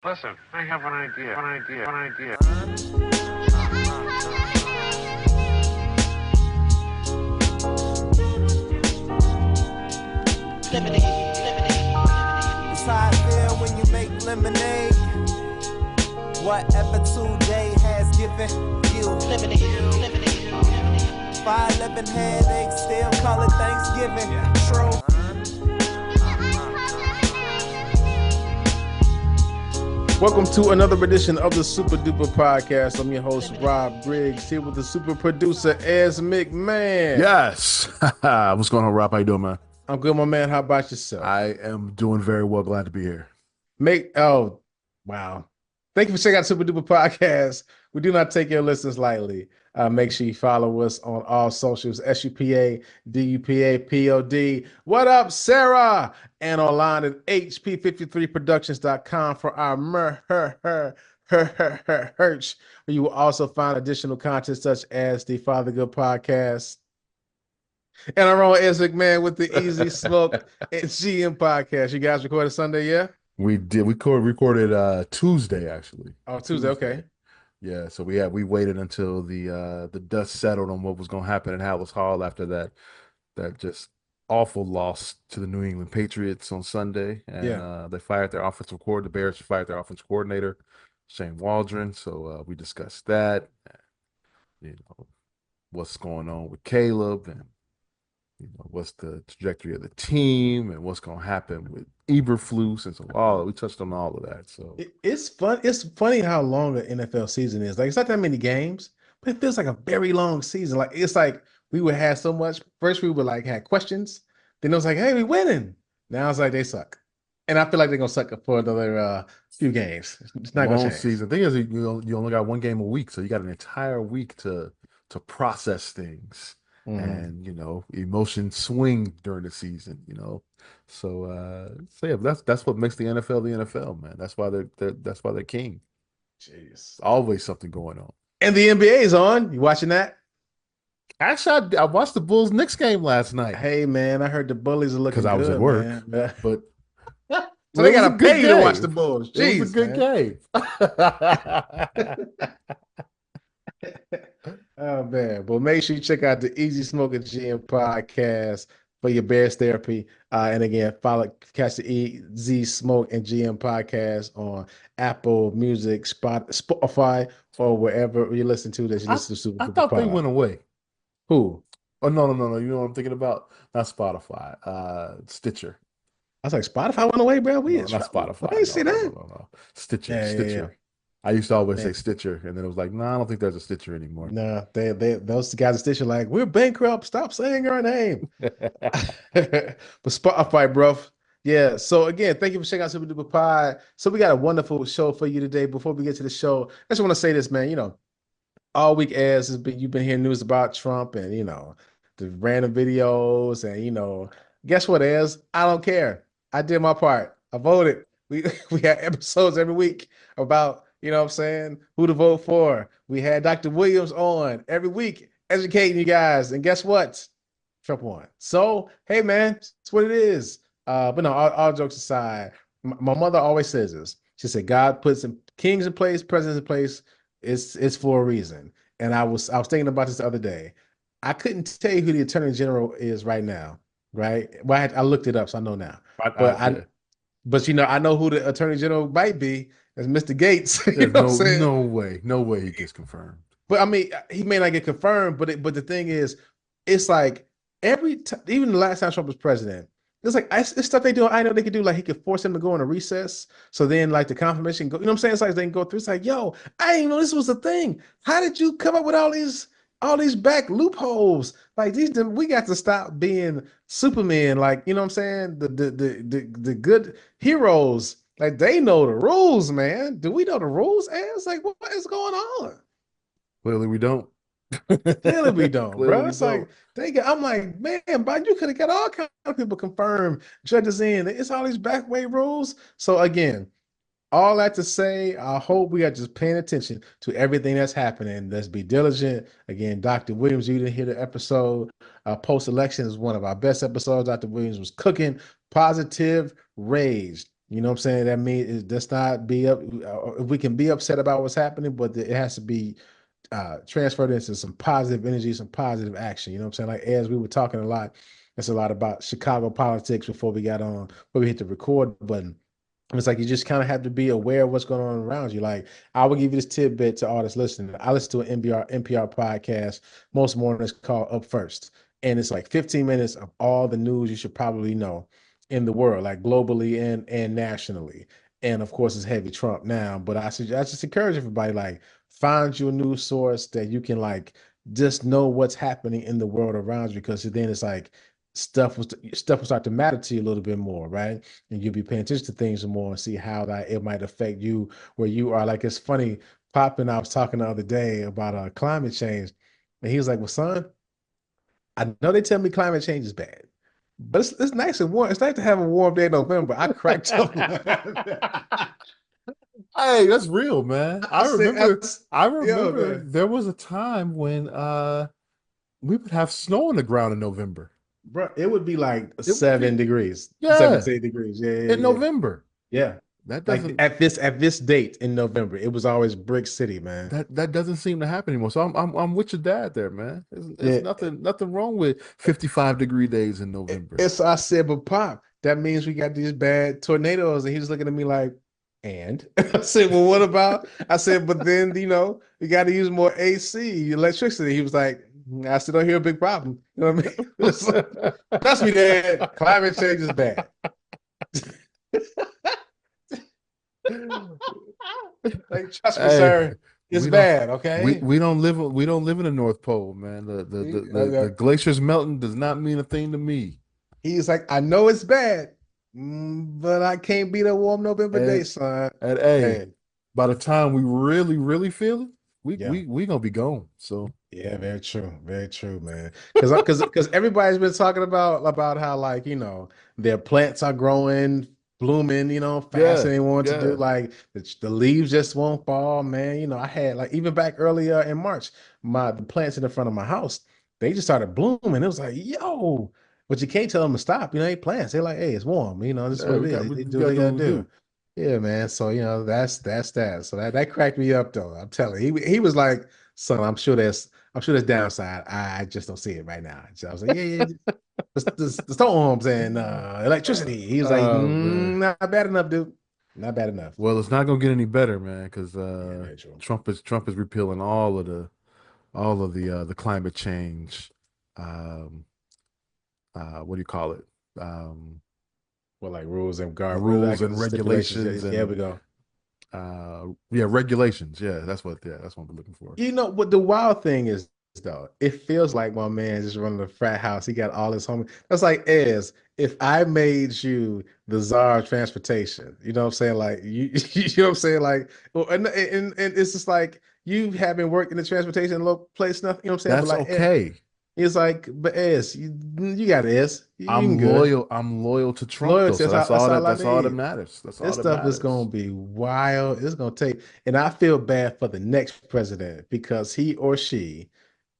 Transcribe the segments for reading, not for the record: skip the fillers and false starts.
Listen, I have an idea. It's how I feel when you make lemonade. Whatever today has given you. 511 headaches, still call it Thanksgiving. True. Welcome to another edition of the Super Dupa podcast. I'm your host, Rob Briggs, here with the super producer, Ez McMahon. Yes. What's going on, Rob? How you doing, man? I'm good, my man. How about yourself? I am doing very well. Glad to be here. Wow. Thank you for checking out the Super Duper podcast. We do not take your listens lightly. Make sure you follow us on all socials, SUPA, DUPA, POD. What up, Sarah? And online at hp53productions.com for our merch, where you will also find additional content such as the Father Good podcast. And I'm on Ez McMahon with the Easy Smoke and GM podcast. You guys recorded Sunday, yeah? We did. We recorded Tuesday, actually. Oh, Tuesday. Okay. Yeah. So we waited until the dust settled on what was going to happen in Hallis Hall after that just awful loss to the New England Patriots on Sunday, and they fired their offensive coordinator. The Bears fired their offensive coordinator, Shane Waldron. So we discussed that. What's going on with Caleb, and what's the trajectory of the team, and what's going to happen with Eberflus, and so we touched on all of that. So it's fun. It's funny how long an NFL season is. Like, it's not that many games, but it feels like a very long season. Like, it's like we would have so much. First, we would had questions. Then it was like, hey, we winning. Now it's like they suck, and I feel like they're gonna suck for another few games. It's not gonna change. Season. The thing is, you only got one game a week, so you got an entire week to process things. And emotions swing during the season. So yeah, that's what makes the NFL the NFL, man. That's why they're king. Jeez, always something going on. And the NBA is on. You watching that? Actually, I watched the Bulls-Knicks game last night. Hey, man, I heard the Bullies are looking good. Because I was at work, man. But so they got to pay you to watch the Bulls. Jeez, it was a good game. Oh, man. Well, make sure you check out the Easy Smoking GM podcast for your Bears therapy. And again, catch the Easy Smoke and GM podcast on Apple Music, Spotify, or wherever you listen to this. I thought they went away. Who? Oh, no. You know what I'm thinking about? Not Spotify. Stitcher. I was like, Spotify went away, bro? Not Spotify. I didn't see that. No. Stitcher. Yeah. I used to always say Stitcher, and then it was like, I don't think there's a Stitcher anymore. No, those guys at Stitcher like, we're bankrupt. Stop saying our name. But Spotify, bro. Yeah. So again, thank you for checking out Super Duper Pod. So we got a wonderful show for you today. Before we get to the show, I just want to say this, man. All week as you've been hearing news about Trump and the random videos, and guess what, Az? I don't care. I did my part. I voted. We had episodes every week about who to vote for. We had Dr. Williams on every week educating you guys, and guess what? Trump won. So hey, man, that's what it is. But no, all jokes aside, my mother always says this. She said, God puts some kings in place, presidents in place. It's for a reason. And I was thinking about this the other day. I couldn't tell you who the Attorney General is right now, right? Well, I looked it up, so I know now. But I know who the Attorney General might be. As Mr. Gates. No way he gets confirmed. But I mean, he may not get confirmed. But the thing is, it's like every time, even the last time Trump was president, it's like it's stuff they do. I know they could do. Like, he could force him to go on a recess. So then, like, the confirmation go. You know what I'm saying? It's like they can go through. It's like, yo, I didn't even know this was a thing. How did you come up with all these back loopholes? Like, we got to stop being Superman. Like, you know what I'm saying? The good heroes. Like, they know the rules, man. Do we know the rules? And it's like, what is going on? Clearly we don't. Clearly we don't, bro. It's like, I'm like, man, but you could have got all kinds of people confirmed, judges in. It's all these back way rules. So again, all that to say, I hope we are just paying attention to everything that's happening. Let's be diligent. Again, Dr. Williams, you didn't hear the episode. Post-election is one of our best episodes. Dr. Williams was cooking, positive, raged. You know what I'm saying? That means let's not be up. If we can be upset about what's happening, but it has to be transferred into some positive energy, some positive action. You know what I'm saying? Like as we were talking a lot, it's a lot about Chicago politics before we got on, before we hit the record button. It's like you just kind of have to be aware of what's going on around you. Like I will give you this tidbit to all that's listening. I listen to an NPR podcast most mornings called Up First, and it's like 15 minutes of all the news you should probably know in the world, like globally and nationally. And of course, it's heavy Trump now, but I just encourage everybody like find you a news source that you can like just know what's happening in the world around you, because then it's like stuff will start to matter to you a little bit more, right? And you'll be paying attention to things more and see how that it might affect you where you are. Like it's funny, Pop and I was talking the other day about climate change, and he was like, "Well, son, I know they tell me climate change is bad, but it's nice and warm. It's nice to have a warm day in November." I cracked up. Hey, that's real, man. I said, I "Yo, remember man, there was a time when we would have snow on the ground in November. bro, it would be like It would be 7 degrees, yeah, 7 to 8 degrees. Yeah, in yeah, yeah, November. yeah." That Like doesn't at this date in November, it was always Brick City, man. that doesn't seem to happen anymore. So I'm with your dad there, man. It's Yeah, nothing wrong with 55-degree days in November. it's I said, but Pop, that means we got these bad tornadoes, and he was looking at me like, and I said, well, what about? I said, but then we got to use more AC electricity. He was like, I still don't hear a big problem. You know what I mean? It's like, trust me, Dad, climate change is bad. Like, trust me, Hey, sir, it's we don't bad. Okay. we don't live in the North Pole, man. The glaciers melting does not mean a thing to me. He's like, I know it's bad, but I can't beat a warm November day, And son. and hey, Hey, by the time we really feel it, yeah. we gonna be gone. So Yeah, very true, man. Because everybody's been talking about how like their plants are growing, blooming, faster yeah, than they want to do. yeah. Like the leaves just won't fall, man. I had like even back earlier in March, the plants in the front of my house they just started blooming. It was like, yo, but you can't tell them to stop. They plants. They're like, hey, it's warm. This is Yeah, what it is. They we do what gotta they do gotta what we do. do. Yeah, man. So that's that. So that cracked me up though. I'm telling you. He was like, son, I'm sure there's downside. I just don't see it right now. So I was like, yeah, yeah, the storms and electricity. He was like, Oh man. not bad enough, dude. Not bad enough. Well, it's not gonna get any better, man, because Yeah, very true. Trump is repealing all of the climate change, um, what do you call it? Um, Well, like rules and guard, rules like and stipulations. regulations Yeah, and we go. yeah, regulations. Yeah, that's what we're looking for. What the wild thing is, though, it feels like my man just running a frat house. He got all his homies. That's like Ez, if I made you the czar of transportation, you know what I'm saying? Like you know what I'm saying? Like, well, and it's just like you haven't worked in the transportation place, nothing. You know what I'm saying? But That's like, okay. it's like, but Ez, you got Ez, you can I'm good. loyal. I'm loyal to Trump though, Loyalty, so that's all I that's all that need. matters. That's all This that stuff is gonna matters. be wild. It's gonna take, and I feel bad for the next president because he or she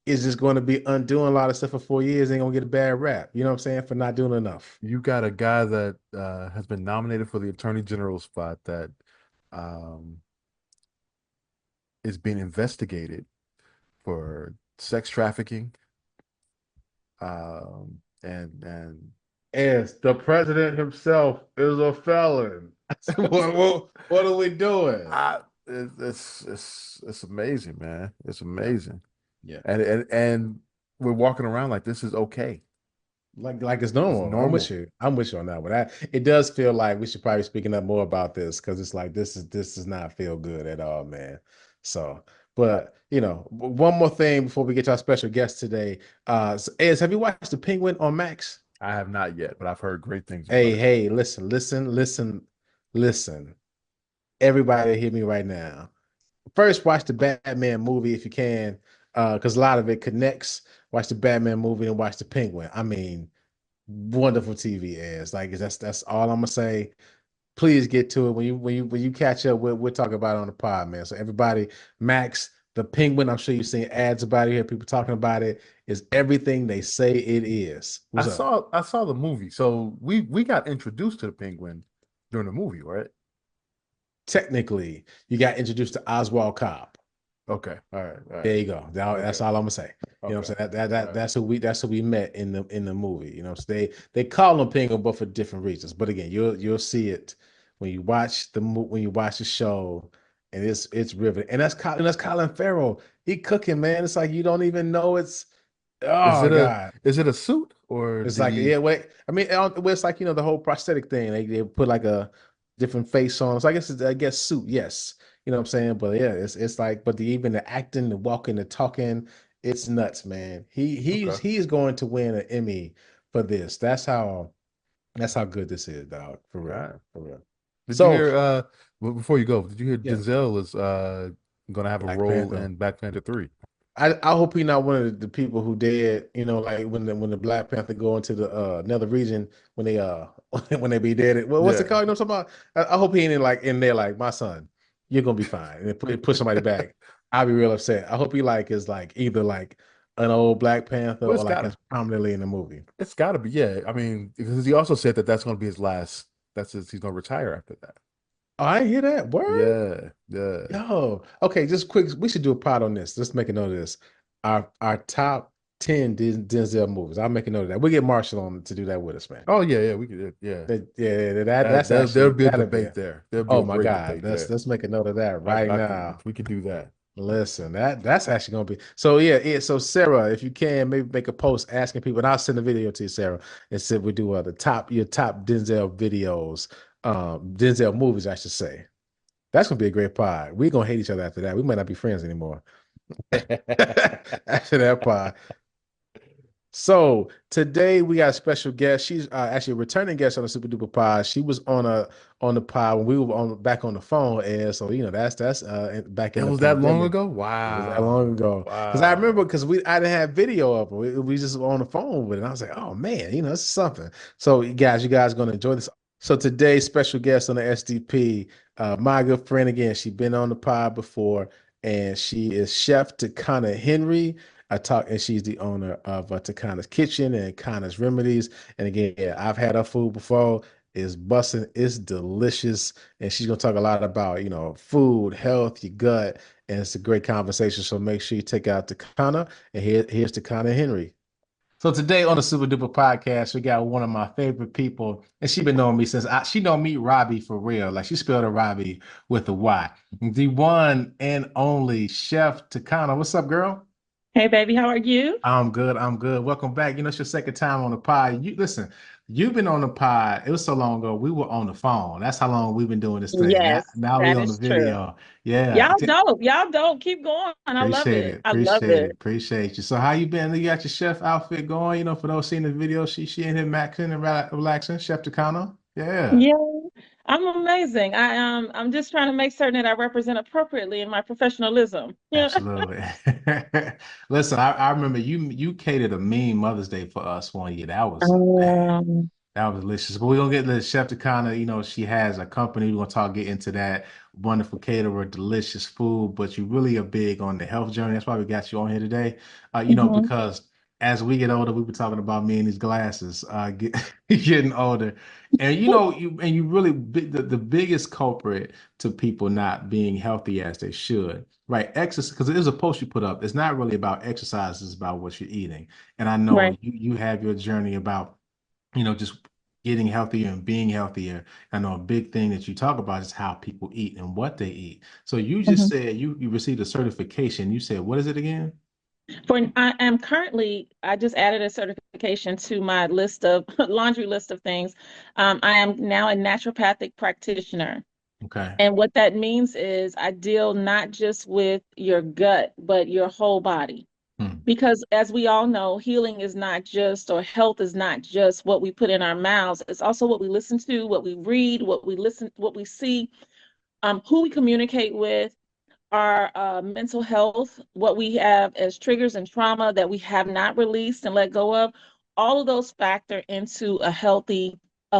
is just going to be undoing a lot of stuff for 4 years. Ain't gonna get a bad rap. You know what I'm saying? For not doing enough. You got a guy that has been nominated for the attorney general spot that um, is being investigated for sex trafficking, and As the president himself is a felon. What are we doing? it's amazing, man. It's Yeah, amazing, yeah. and we're walking around like this is okay. Like it's It's normal. I'm with normal. you. I'm with you on that one. It does feel like we should probably speaking up more about this because it's like this does not feel good at all, man. So, Uh, but one more thing before we get to our special guest today. Ez, have you watched The Penguin on Max? I have not yet, but I've heard great things about Hey, it. hey, listen. Everybody hear me right now. First, watch the Batman movie if you can, because a lot of it connects. Watch the Batman movie and watch the Penguin. I mean, wonderful TV is like that's all I'm gonna say. Please get to it when you catch up. We'll talk about it on the pod, man. So everybody, Max, the Penguin. I'm sure you've seen ads about it. You hear people talking about it. Is everything they say it is. What's up? I saw the movie. So we got introduced to the Penguin during the movie, right? Technically, you got introduced to Oswald Cobb. Okay. All right. All right. There you go. That's Okay. all I'm gonna say. You know what Okay. I'm saying? That All right. that's who we met in the movie. You know, so they call him Pingo, but for different reasons. But again, you'll see it when you watch when you watch the show, and it's riveting. And that's Colin Farrell. He cooking, man. It's like you don't even know it's. Is Oh it a God. is it a suit or It's did like, he? yeah, wait. I mean, it's like, the whole prosthetic thing. They put like a different face on. So I guess suit, yes. You know what I'm saying? But yeah, it's like, but even the acting, the walking, the talking, it's nuts, man. Okay. He's going to win an Emmy for this. That's how good this is, dog. For All real. right. For real. Did you So hear before you go, did you hear yeah, Denzel is gonna have a Black role Panther. in Black Panther 3? I hope he's not one of the people who did, like when the Black Panther go into the another region when they when they be dead. Well, what's it Yeah. called? You know what I'm talking about? I hope he ain't in there like my son. You're gonna be fine, and then push somebody back. I'll be real upset. I hope he is like either like an old Black Panther Well, or like as prominently in the movie. it's gotta be, yeah. I mean, because he also said that that's gonna be his last. He's gonna retire after that. Oh, I didn't hear that word. Yeah. Yeah. Yo, okay, just quick. We should do a pod on this. Let's make a note of this. Our top 10 Denzel movies. I'll make a note of that. We'll get Marshall on to do that with us, man. Oh yeah, yeah. We could, yeah. Yeah, That that's there'll actually be a that'll be debate there. There'll be oh a my great God. debate there. Let's make a note of that right I could now. we could do that. Listen, that's actually gonna be so yeah. So Sarah, if you can maybe make a post asking people, and I'll send a video to you, Sarah, and said we do your top Denzel videos, Denzel movies, I should say. That's gonna be a great pod. We're gonna hate each other after that. We might not be friends anymore. After that pod. So today we got a special guest. She's actually a returning guest on the Super Duper Pod. She was on the pod when we were back on the phone, and so that's back in It the was that long pandemic. ago? It was that long Wow. ago because I remember Wow. because I didn't have video of her. We just were on the phone with it. And I was like, oh man, this is something. So you guys gonna enjoy this. So today's special guest on the SDP, my good friend again. She's been on the pod before, and she is Chef Tacana Henry. And she's the owner of Takana's Kitchen and Kana's Remedies. And again, yeah, I've had her food before. It's busting, it's delicious. And she's gonna talk a lot about, food, health, your gut, and it's a great conversation. So make sure you take out Takana, and here's Takana Henry. So today on the Super Duper podcast, we got one of my favorite people, and she been knowing me since she know me Robbie for real. Like she spelled a Robbie with a Y. The one and only Chef Takana. What's up, girl? Hey, baby, how are you? I'm good. I'm good. Welcome back. It's your second time on the pod. You listen. You've been on the pod. It was so long ago. We were on the phone. That's how long we've been doing this thing. Now, Yes, now we that on the is true. video. Yeah. Y'all dope. Y'all dope. Keep going. I love Appreciate it. it. I love Appreciate it. it. Appreciate you. So how you been? You got your chef outfit going. For those seeing the video, she in here maxing and relaxing. Chef Takano. Yeah. Yeah, I'm amazing. I'm just trying to make certain that I represent appropriately in my professionalism. Yeah. Absolutely. Listen, I remember you catered a mean Mother's Day for us one year. That was Um, That was delicious. But we're gonna get the chef to kind of, she has a company. We're gonna get into that wonderful caterer, delicious food, but you really are big on the health journey. That's why we got you on here today. mhm. Because as we get older, we were talking about me and these glasses, getting older. And you really the biggest culprit to people not being healthy as they should. Right. Exercise, because there's a post you put up. It's not really about exercise, it's about what you're eating. And I know Right. you have your journey about just getting healthier and being healthier. I know a big thing that you talk about is how people eat and what they eat. So you just Mhm. said you received a certification. You said, what is it again? I just added a certification to my list of laundry list of things. I am now a naturopathic practitioner. Okay. And what that means is I deal not just with your gut, but your whole body. Hmm. Because as we all know, healing is not just, or health is not just what we put in our mouths. It's also what we listen to, what we read, what we see, who we communicate with, our mental health, what we have as triggers and trauma that we have not released and let go of. All of those factor into a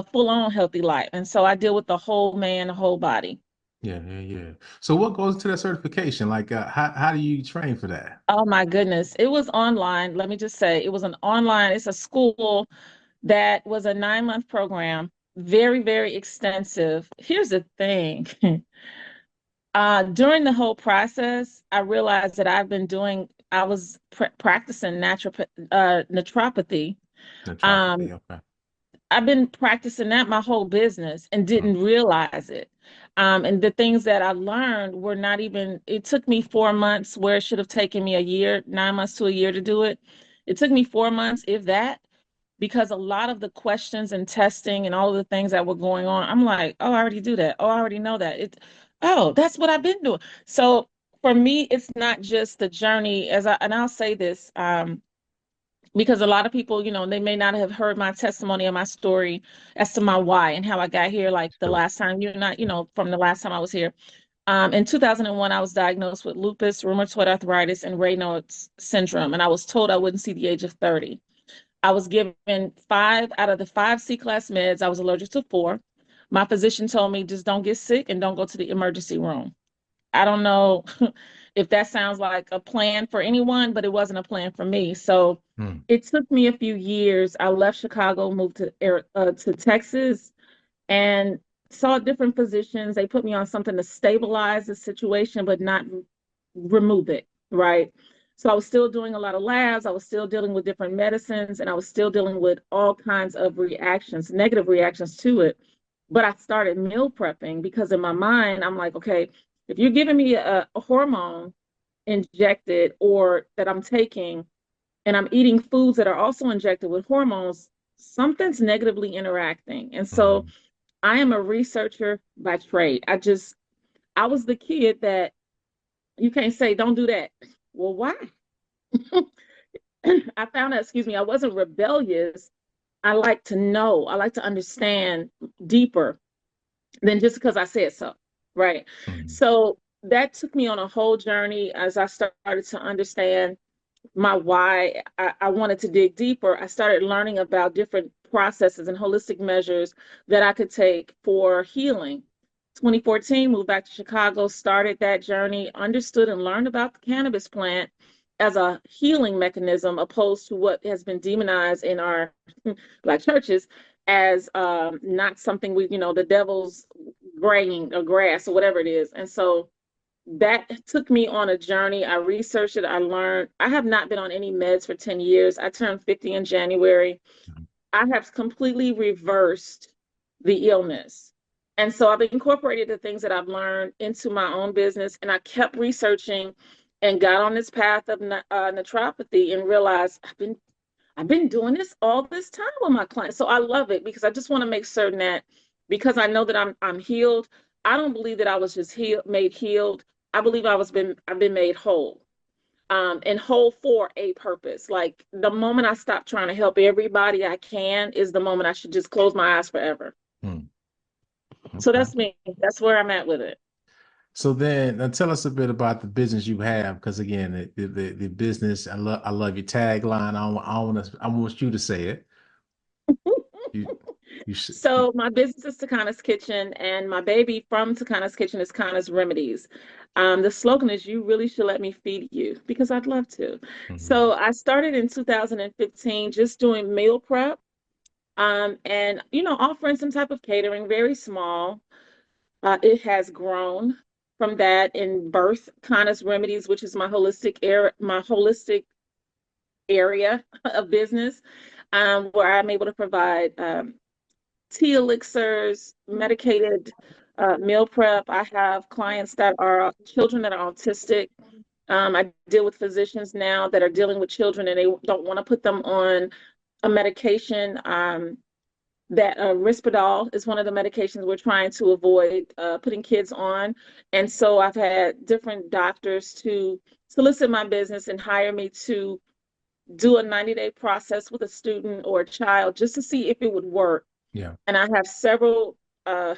full-on healthy life. And so I deal with the whole man, the whole body. Yeah, yeah, yeah. So what goes into that certification? Like, how do you train for that? Oh my goodness. It was online. Let me just say, it's a school that was a 9-month program. very, very extensive. Here's the thing. During the whole process, I realized that I was practicing naturopathy. Um, Naturopathy. Okay. I've been practicing that my whole business and didn't realize it. And the things that I learned were not even, it took me 4 months where it should have taken me a year, 9 months to a year to do it. It took me 4 months, if that, because a lot of the questions and testing and all of the things that were going on, I'm like, oh, I already do that. Oh, I already know that. Oh, that's what I've been doing. So for me, it's not just the journey and I'll say this, because a lot of people, they may not have heard my testimony or my story as to my why and how I got here. Like the Sure. last time, from the last time I was here. In 2001, I was diagnosed with lupus, rheumatoid arthritis, and Raynaud's syndrome, and I was told I wouldn't see the age of 30. I was given 5 out of the 5 C-class meds. I was allergic to 4. My physician told me just don't get sick and don't go to the emergency room. I don't know if that sounds like a plan for anyone, but it wasn't a plan for me. So Hmm. it took me a few years. I left Chicago, moved to Texas, and saw different physicians. They put me on something to stabilize the situation, but not remove it, right? So I was still doing a lot of labs. I was still dealing with different medicines, and I was still dealing with all kinds of reactions, negative reactions to it. But I started meal prepping because in my mind, I'm like, okay, if you're giving me a hormone injected or that I'm taking, and I'm eating foods that are also injected with hormones, something's negatively interacting. And so Mhm. I am a researcher by trade. I was the kid that you can't say, don't do that. Well, why? I found out, excuse me, I wasn't rebellious. I like to know, I like to understand deeper than just because I said so, right? Mhm. So that took me on a whole journey as I started to understand my why. I wanted to dig deeper. I started learning about different processes and holistic measures that I could take for healing. 2014, moved back to Chicago, started that journey, understood and learned about the cannabis plant as a healing mechanism, opposed to what has been demonized in our Black churches as not something the devil's grain or grass or whatever it is. And so that took me on a journey. I researched it. I learned. I have not been on any meds for 10 years. I turned 50 in January. I have completely reversed the illness. And so I've incorporated the things that I've learned into my own business. And I kept researching and got on this path of naturopathy and realized I've been doing this all this time with my clients. So I love it because I just want to make certain that because I know that I'm healed, I don't believe that I was just made healed. I believe I've been made whole. And whole for a purpose. Like the moment I stop trying to help everybody I can is the moment I should just close my eyes forever. Hmm. So Okay. that's me. That's where I'm at with it. So then, tell us a bit about the business you have, because again, the business. I love your tagline. I want you to say it. You you should. So my business is Tacana's Kitchen, and my baby from Tacana's Kitchen is Tacana's Remedies. The slogan is "You really should let me feed you" because I'd love to. Mhm. So I started in 2015, just doing meal prep, and offering some type of catering, very small. It has grown from that in birth Tacana's Remedies, which is my holistic area of business, where I'm able to provide. Tea elixirs, medicated meal prep. I have clients that are children that are autistic. I deal with physicians now that are dealing with children and they don't want to put them on a medication. That Risperdal is one of the medications we're trying to avoid putting kids on. And so I've had different doctors to solicit my business and hire me to do a 90-day process with a student or a child just to see if it would work. Yeah. And I have uh,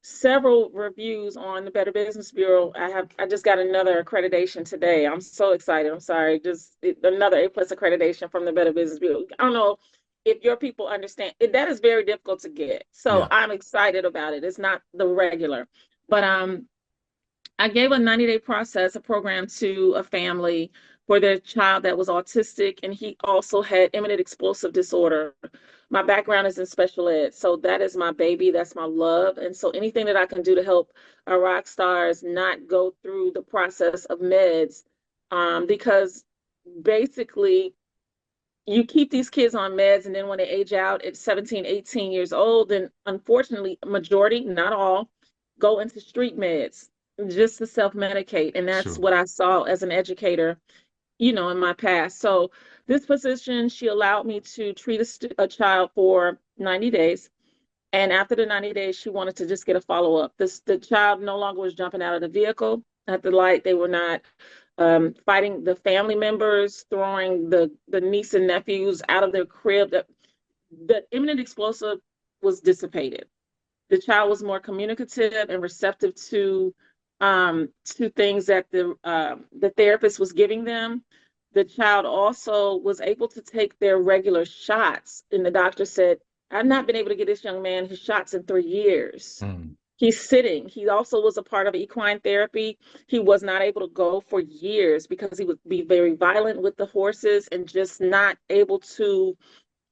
several reviews on the Better Business Bureau. I just got another accreditation today. I'm so excited. I'm sorry, another A+ accreditation from the Better Business Bureau. I don't know if your people understand it, that is very difficult to get. So Yeah. I'm excited about it. It's not the regular, but I gave a 90-day process, a program to a family for their child that was autistic, and he also had imminent explosive disorder. my background is in special ed. So that is my baby. That's my love. And so anything that I can do to help our rock stars not go through the process of meds, because basically you keep these kids on meds, and then when they age out at 17, 18 years old, then unfortunately, majority, not all, go into street meds just to self-medicate. And that's Sure. what I saw as an educator, in my past. So this position, she allowed me to treat a child for 90 days. And after the 90 days, she wanted to just get a follow-up. The child no longer was jumping out of the vehicle at the light. They were not fighting the family members, throwing the niece and nephews out of their crib. The imminent explosive was dissipated. The child was more communicative and receptive to things that the therapist was giving them. The child also was able to take their regular shots, and the doctor said, "I've not been able to get this young man his shots in 3 years." Mm. He's sitting. He also was a part of equine therapy. He was not able to go for years because he would be very violent with the horses and just not able to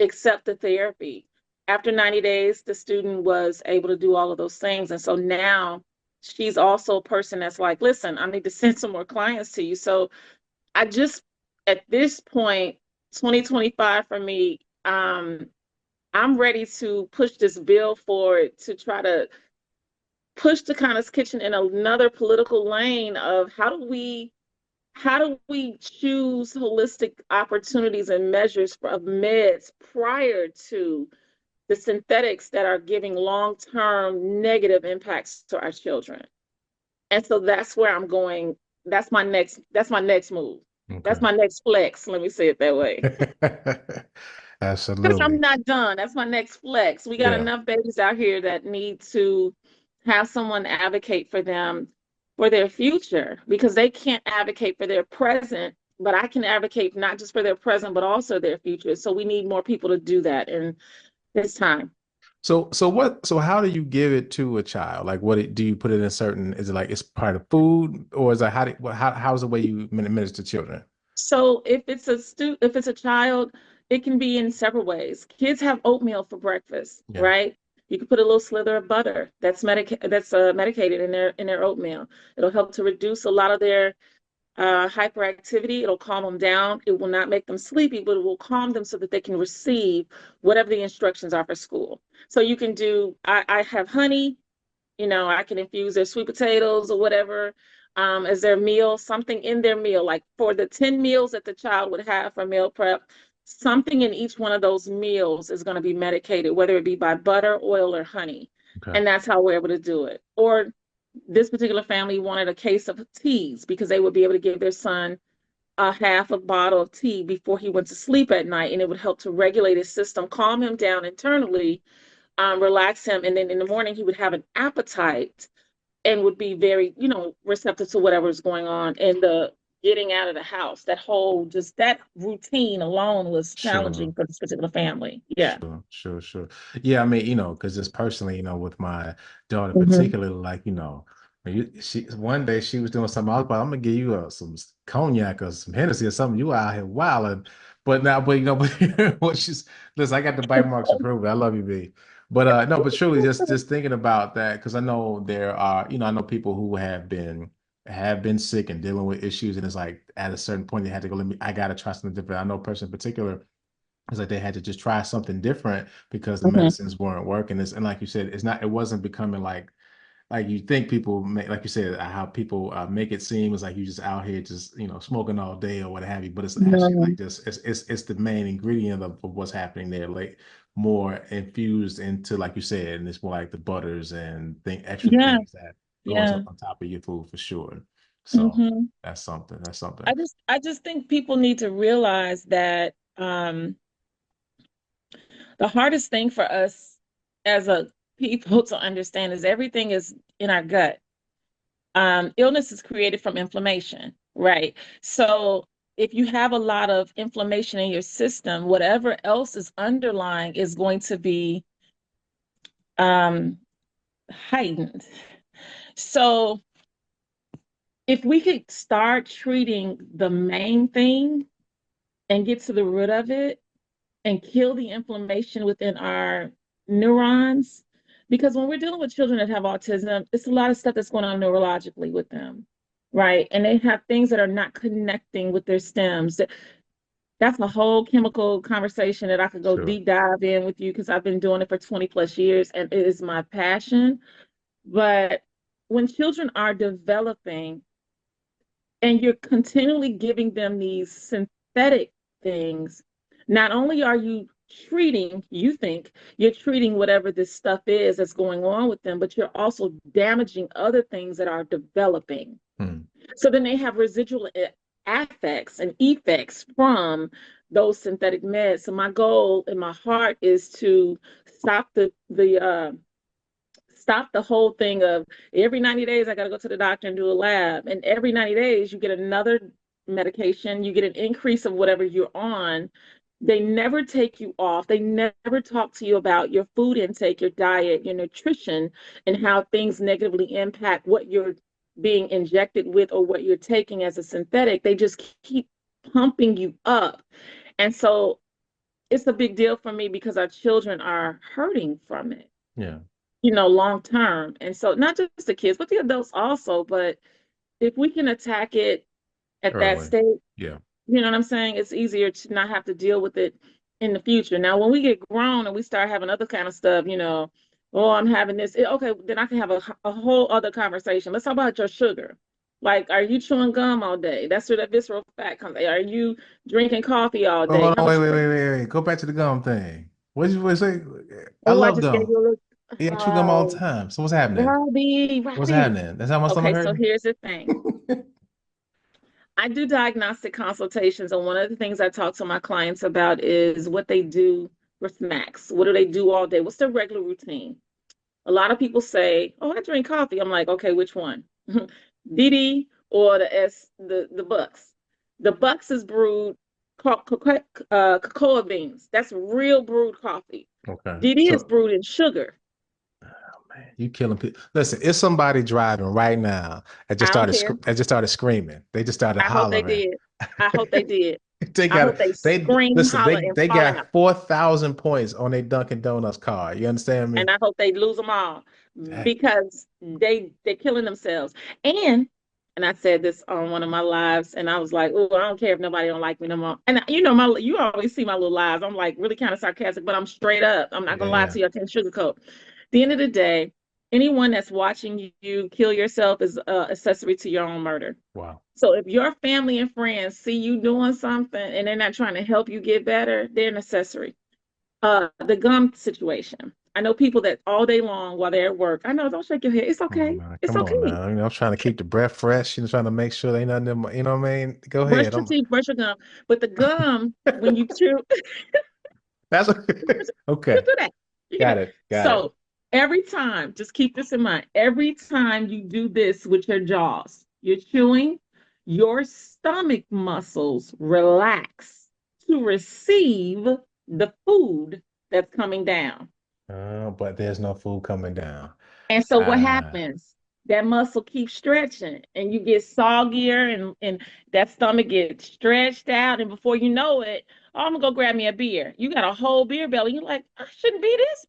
accept the therapy. After 90 days, the student was able to do all of those things. And so now she's also a person that's like, listen, I need to send some more clients to you. So I just, at this point, 2025 for me, I'm ready to push this bill forward to try to push the Tacana's Kitchen in another political lane of how do we choose holistic opportunities and measures of meds prior to the synthetics that are giving long-term negative impacts to our children. And so that's where I'm going. That's my next move. That's Okay. my next flex. Let me say it that way. Because I'm Absolutely. not done. That's my next flex. We got Yeah. enough babies out here that need to have someone advocate for them for their future because they can't advocate for their present, but I can advocate not just for their present, but also their future. So we need more people to do that in this time. So how do you give it to a child? Like do you put it in a certain, is it like it's part of food, or is it how's the way you administer to children? So if it's a child, it can be in several ways. Kids have oatmeal for breakfast, Yeah. right? You can put a little slither of butter that's medicated in their oatmeal. It'll help to reduce a lot of their hyperactivity. It'll calm them down. It will not make them sleepy, but it will calm them so that they can receive whatever the instructions are for school. So you can do. I have honey. I can infuse their sweet potatoes or whatever as their meal, something in their meal, like for the 10 meals that the child would have for meal prep, something in each one of those meals is going to be medicated, whether it be by butter, oil, or honey. Okay. And that's how we're able to do it. Or this particular family wanted a case of teas because they would be able to give their son a half a bottle of tea before he went to sleep at night, and it would help to regulate his system, calm him down internally, relax him, and then in the morning he would have an appetite and would be very, receptive to whatever's going on. And the getting out of the house, that routine alone was Sure. challenging for this particular family. Yeah. Sure. Yeah, I mean, because just personally, with my daughter Hmm. particularly, like, she one day she was doing something. I was like, I'm gonna give you some cognac or some Hennessy or something. You out here wilding, but now, but but what she's listen. I got the bite marks to prove it. I love you, B. But no, but truly, just thinking about that, because I know there are, I know people who have been sick and dealing with issues, and it's like at a certain point they had to go. I gotta try something different. I know a person in particular, it's like they had to just try something different because the Hmm. medicines weren't working. And like you said, it wasn't becoming like you think people make, like you said, how people make it seem is like you just out here just smoking all day or what have you. But it's actually No. like just it's the main ingredient of what's happening there, like more infused into, like you said, and it's more like the butters and extra Yeah. things that go Yeah. on top of your food for sure. So Hmm. that's something. That's something. I just think people need to realize that the hardest thing for us as a people to understand is everything is in our gut. Illness is created from inflammation, right? So if you have a lot of inflammation in your system, whatever else is underlying is going to be um, heightened. So if we could start treating the main thing and get to the root of it, and kill the inflammation within our neurons. Because when we're dealing with children that have autism, it's a lot of stuff that's going on neurologically with them, right? And they have things that are not connecting with their stems. That's a whole chemical conversation that I could go Sure. deep dive in with you, because I've been doing it for 20 plus years and it is my passion. But when children are developing and you're continually giving them these synthetic things, not only are you you think you're treating whatever this stuff is that's going on with them, but you're also damaging other things that are developing. So then they have residual affects and effects from those synthetic meds. So my goal in my heart is to stop stop the whole thing of every 90 days I got to go to the doctor and do a lab, and every 90 days you get another medication, you get an increase of whatever you're on. They never take you off. They never talk to you about your food intake, your diet, your nutrition, and how things negatively impact what you're being injected with or what you're taking as a synthetic. They just keep pumping you up. And so it's a big deal for me because our children are hurting from it. Yeah. Long term. And so not just the kids, but the adults also. But if we can attack it at that Early. stage, Yeah. you know what I'm saying? It's easier to not have to deal with it in the future. Now, when we get grown and we start having other kind of stuff, oh, I'm having this. Okay, then I can have a whole other conversation. Let's talk about your sugar. Like, are you chewing gum all day? That's where that visceral fat comes. Are you drinking coffee all day? Hold on, wait. Go back to the gum thing. What did you say? I Oh, I love just gave gum. you a little. Yeah, I chew gum all the Oh, time. So what's happening? Robbie. What's happening? That's how my stomach Okay, so hurting? here's the thing. I do diagnostic consultations, and one of the things I talk to my clients about is what they do for snacks. What do they do all day? What's their regular routine? A lot of people say, "Oh, I drink coffee." I'm like, "Okay, which one? DD or the Bucks?" The Bucks is brewed cocoa beans. That's real brewed coffee. Okay. DD is So, brewed in sugar. man, you killing people. Listen, it's somebody driving right now that just I don't started care. that just started screaming. They just started I hope they hollering. did. I hope they did. They I hope got they they scream, listen, holler, and they fall got out. 4,000 points on their Dunkin' Donuts car. You understand me? And I hope they lose them all Dang. because they're killing themselves. And I said this on one of my lives, and I was like, "Oh, I don't care if nobody don't like me no more." And you always see my little lives. I'm like really kind of sarcastic, but I'm straight up. I'm not gonna lie Yeah. to you. I can't sugarcoat. At the end of the day, anyone that's watching you kill yourself is accessory to your own murder. Wow. So if your family and friends see you doing something and they're not trying to help you get better, they're an accessory. The gum situation. I know people that all day long while they're at work. I know, don't shake your head. It's okay. It's Come on okay. now. I'm trying to keep the breath fresh. Trying to make sure they ain't nothing in my, you know what I mean? Go Brush ahead. your teeth, brush your gum. But the gum, when you chew, That's you okay. do that. You Got get it. Got it. So every time, just keep this in mind. Every time you do this with your jaws, you're chewing, your stomach muscles relax to receive the food that's coming down. But there's no food coming down. And so what Ah, happens? That muscle keeps stretching and you get soggier and that stomach gets stretched out. And before you know it, oh, I'm gonna go grab me a beer. You got a whole beer belly. You're like, I shouldn't be this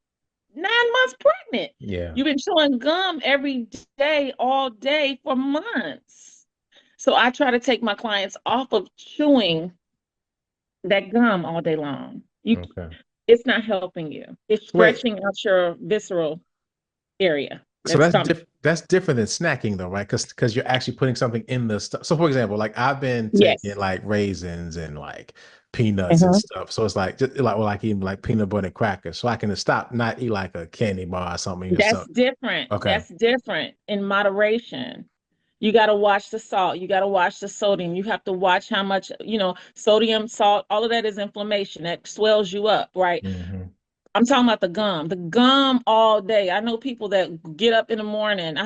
9 months pregnant. yeah. You've been chewing gum every day, all day for months. So I try to take my clients off of chewing that gum all day long. Okay. It's not helping you. It's Wait. stretching out your visceral area. So That stomach. that's different than snacking though, right? Because you're actually putting something in the stuff. So for example, like I've been taking Yes. like raisins and like peanuts and Mhm. stuff. So it's like just like eating like peanut butter and crackers. So I can stop not eat like a candy bar or something. That's different. Okay. That's different in moderation. You got to watch the salt. You got to watch the sodium. You have to watch how much, sodium, salt, all of that is inflammation. That swells you up, right? Mhm. I'm talking about the gum. The gum all day. I know people that get up in the morning.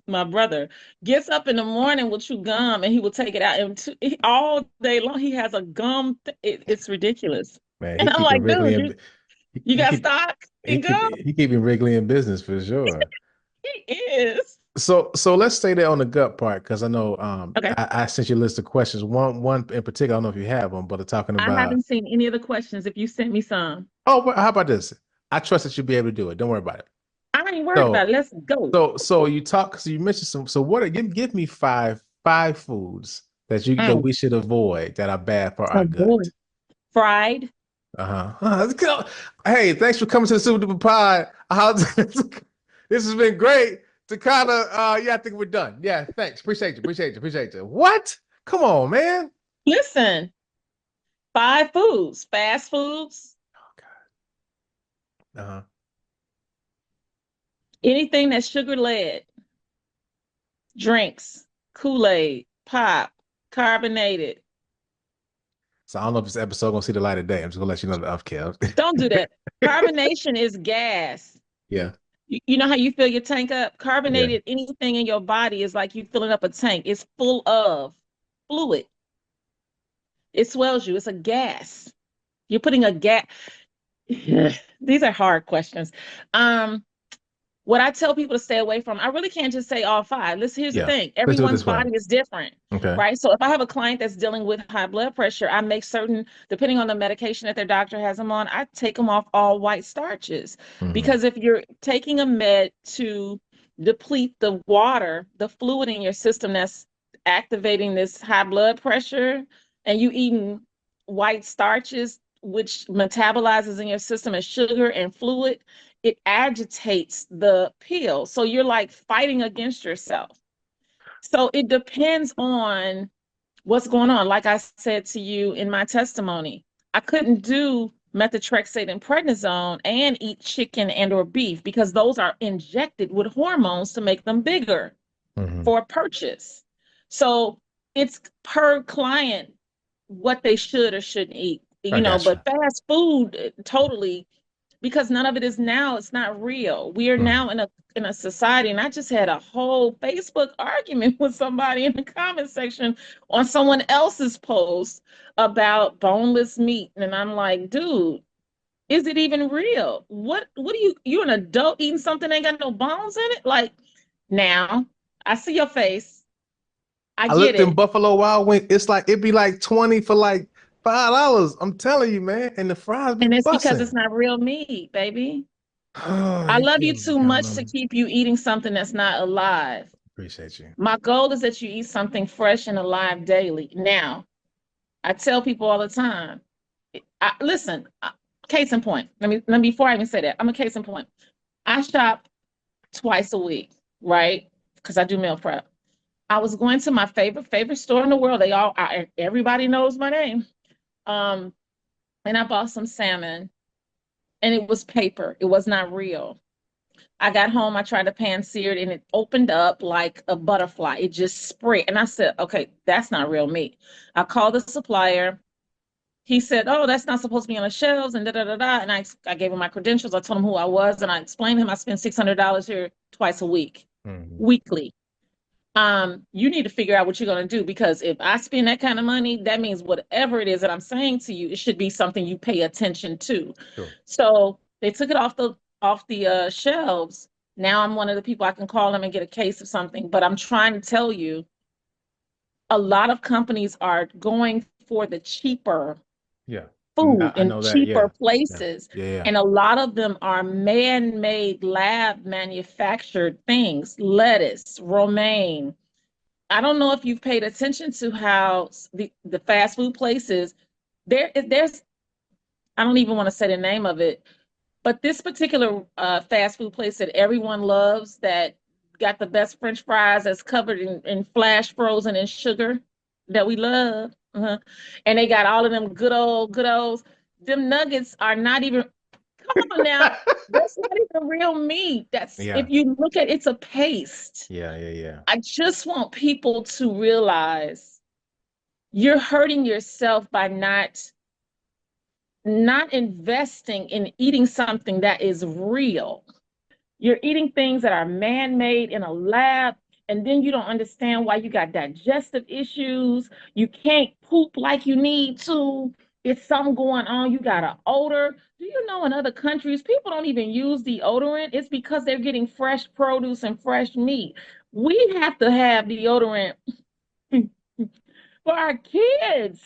My brother gets up in the morning will chew gum and he will take it out and all day long. He has a gum. It's ridiculous. Man, he And I'm keeping like, Wrigley dude, in you he got keep stock in gum? he keeping Wrigley in business for sure. He is. So let's stay there on the gut part because I know Okay. I sent you a list of questions. One in particular, I don't know if you have them, but they're talking I about. haven't seen any of the questions if you sent me some. Oh, how about this? I trust that you'll be able to do it. Don't worry about it. I ain't worried So about it. Let's go. so you talk. So you mentioned some. So what? Give me five foods that Mm. we should avoid that are bad for our Oh boy. gut. Fried. Let's go. Hey, thanks for coming to the Super Duper Pod. This has been great. Takana, yeah, I think we're done. Yeah, thanks. Appreciate you. What? Come on, man. Listen, 5 foods, fast foods, Oh God. Uh-huh. anything that's sugar led, drinks, Kool-Aid, pop, carbonated. So I don't know if this episode gonna see the light of day. I'm just gonna let you know the off Kev. Don't do that. Carbonation is gas. Yeah, You know how you fill your tank up? yeah. Carbonated, anything in your body is like you filling up a tank. It's full of fluid. It swells you. It's a gas. You're putting a gas. These are hard questions. Um, what I tell people to stay away from, I really can't just say all 5. Here's the Yeah. thing. Let's do it Everyone's this way. body is different, Okay. right? So if I have a client that's dealing with high blood pressure, I make certain, depending on the medication that their doctor has them on, I take them off all white starches. Mhm. Because if you're taking a med to deplete the water, the fluid in your system that's activating this high blood pressure, and you eating white starches, which metabolizes in your system as sugar and fluid, it agitates the pill. So you're like fighting against yourself. So it depends on what's going on. Like I said to you in my testimony, I couldn't do methotrexate and prednisone and eat chicken and or beef because those are injected with hormones to make them bigger for purchase. So it's per client what they should or shouldn't eat, I got you. but fast food totally, because none of it is now, it's not real. We are now in a society, and I just had a whole Facebook argument with somebody in the comment section on someone else's post about boneless meat. And I'm like, dude, is it even real? What are you're an adult eating something that ain't got no bones in it? Like, now I see your face. I I get looked in it. Buffalo Wild Wings. It's like it'd be like 20 for like $5. I'm telling you, man. And the fries be And it's because busting. it's not real meat, baby. Oh, I you love you killing me, too much to Connor. keep you eating something that's not alive. Appreciate you. My goal is that you eat something fresh and alive daily. Now, I tell people all the time, listen, case in point. Let me before I even say that, I'm a case in point. I shop twice a week, right? Because I do meal prep. I was going to my favorite store in the world. Everybody knows my name. Um, and I bought some salmon, and it was paper. It was not real. I got home, I tried to pan sear it, and it opened up like a butterfly. It just spread. And I said, okay, that's not real meat. I called the supplier. He said, oh, that's not supposed to be on the shelves, and da da da da. And I gave him my credentials. I told him who I was, and I explained to him I spend $600 here twice a week, weekly. You need to figure out what you're going to do, because if I spend that kind of money, that means whatever it is that I'm saying to you, it should be something you pay attention to. Sure. So they took it off the shelves. Now I'm one of the people I can call them and get a case of something. But I'm trying to tell you, a lot of companies are going for the cheaper Yeah. food I in know that. cheaper Yeah. places. Yeah. And a lot of them are man-made, lab manufactured things, lettuce, romaine. I don't know if you've paid attention to how the fast food places, there's, I don't even want to say the name of it, but this particular fast food place that everyone loves, that got the best French fries, that's covered in flash frozen in sugar, that we love. And they got all of them good olds. Them nuggets are not even, come on now, that's not even real meat. That's, Yeah. if you look at, it's a paste. Yeah. I just want people to realize you're hurting yourself by not investing in eating something that is real. You're eating things that are man-made in a lab, and then you don't understand why you got digestive issues. You can't poop like you need to. It's something going on. You got an odor. Do you know in other countries, people don't even use deodorant? It's because they're getting fresh produce and fresh meat. We have to have deodorant for our kids.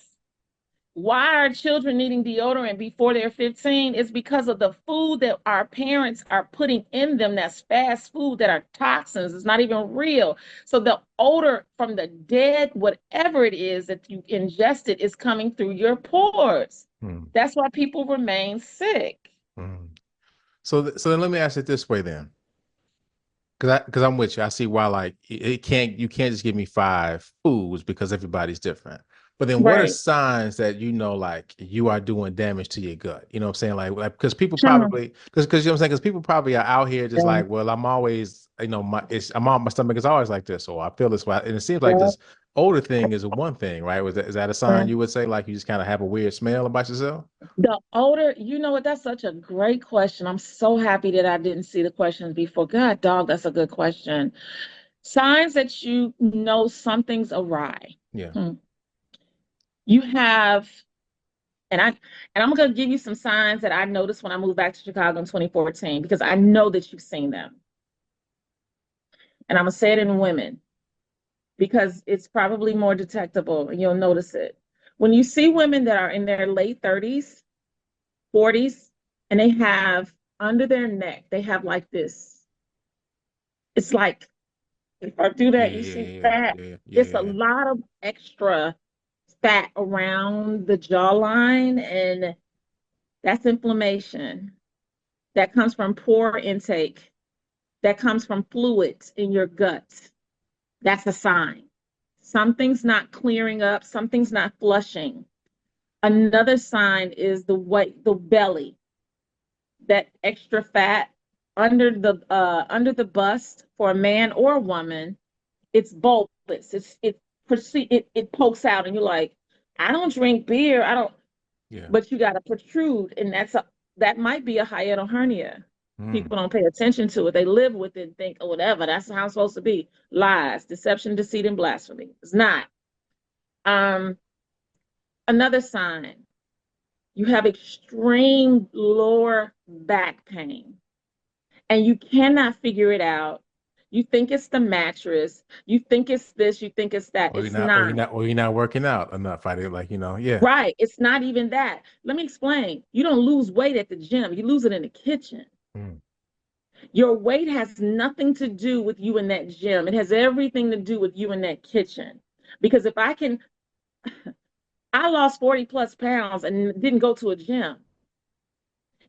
Why are children needing deodorant before they're 15? It's because of the food that our parents are putting in them that's fast food, that are toxins. It's not even real. So the odor from the dead, whatever it is that you ingested, is coming through your pores. That's why people remain sick. So then let me ask it this way then. Because I'm with you. I see why, like, you can't just give me 5 foods because everybody's different. But then what are Right. signs that like you are doing damage to your gut? You know what I'm saying? Like because people Sure. probably because you know what I'm saying, because people probably are out here just Yeah. like, well, I'm always, my stomach is always like this, or I feel this way. And it seems like Yeah. this odor thing is one thing, right? Is that a sign you would say, like, you just kind of have a weird smell about yourself? The odor, you know what? That's such a great question. I'm so happy that I didn't see the questions before. God, dog, that's a good question. Signs that you know something's awry. Yeah. You have, and I'm gonna give you some signs that I noticed when I moved back to Chicago in 2014, because I know that you've seen them. And I'm gonna say it in women because it's probably more detectable and you'll notice it. When you see women that are in their late 30s, 40s, and they have under their neck, they have like this. It's like, if I do that, you see fat. It's a lot of extra fat around the jawline, and that's inflammation. That comes from poor intake. That comes from fluids in your gut. That's a sign. Something's not clearing up, something's not flushing. Another sign is the weight, the belly, that extra fat under the bust for a man or a woman. It's bulbous. It pokes out, and you're like, I don't drink beer. I don't. Yeah. But you got to protrude, and that might be a hiatal hernia. People don't pay attention to it. They live with it and think, oh, whatever. That's how it's supposed to be. Lies, deception, deceit, and blasphemy. It's not. Another sign: you have extreme lower back pain, and you cannot figure it out. You think it's the mattress. You think it's this. You think it's that. Or It's not. you're not working out enough. I did, like, yeah. Right. It's not even that. Let me explain. You don't lose weight at the gym. You lose it in the kitchen. Your weight has nothing to do with you in that gym. It has everything to do with you in that kitchen. Because if I lost 40 plus pounds and didn't go to a gym.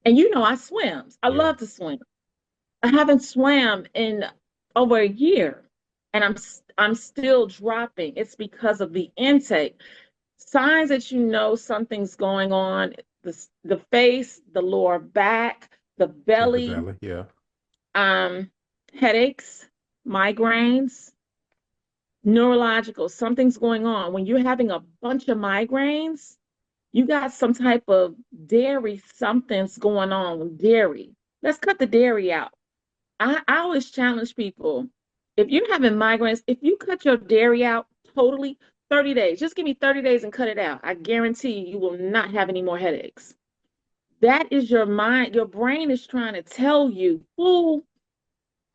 And I swim. I love to swim. I haven't swam in over a year, and I'm still dropping. It's because of the intake. Signs that something's going on: the face, the lower back, the belly, The belly, yeah. Headaches, migraines, neurological. Something's going on. When you're having a bunch of migraines, you got some type of dairy, something's going on with dairy. Let's cut the dairy out. I always challenge people, if you're having migraines, if you cut your dairy out totally, 30 days, just give me 30 days and cut it out. I guarantee you will not have any more headaches. That is your mind. Your brain is trying to tell you, fool,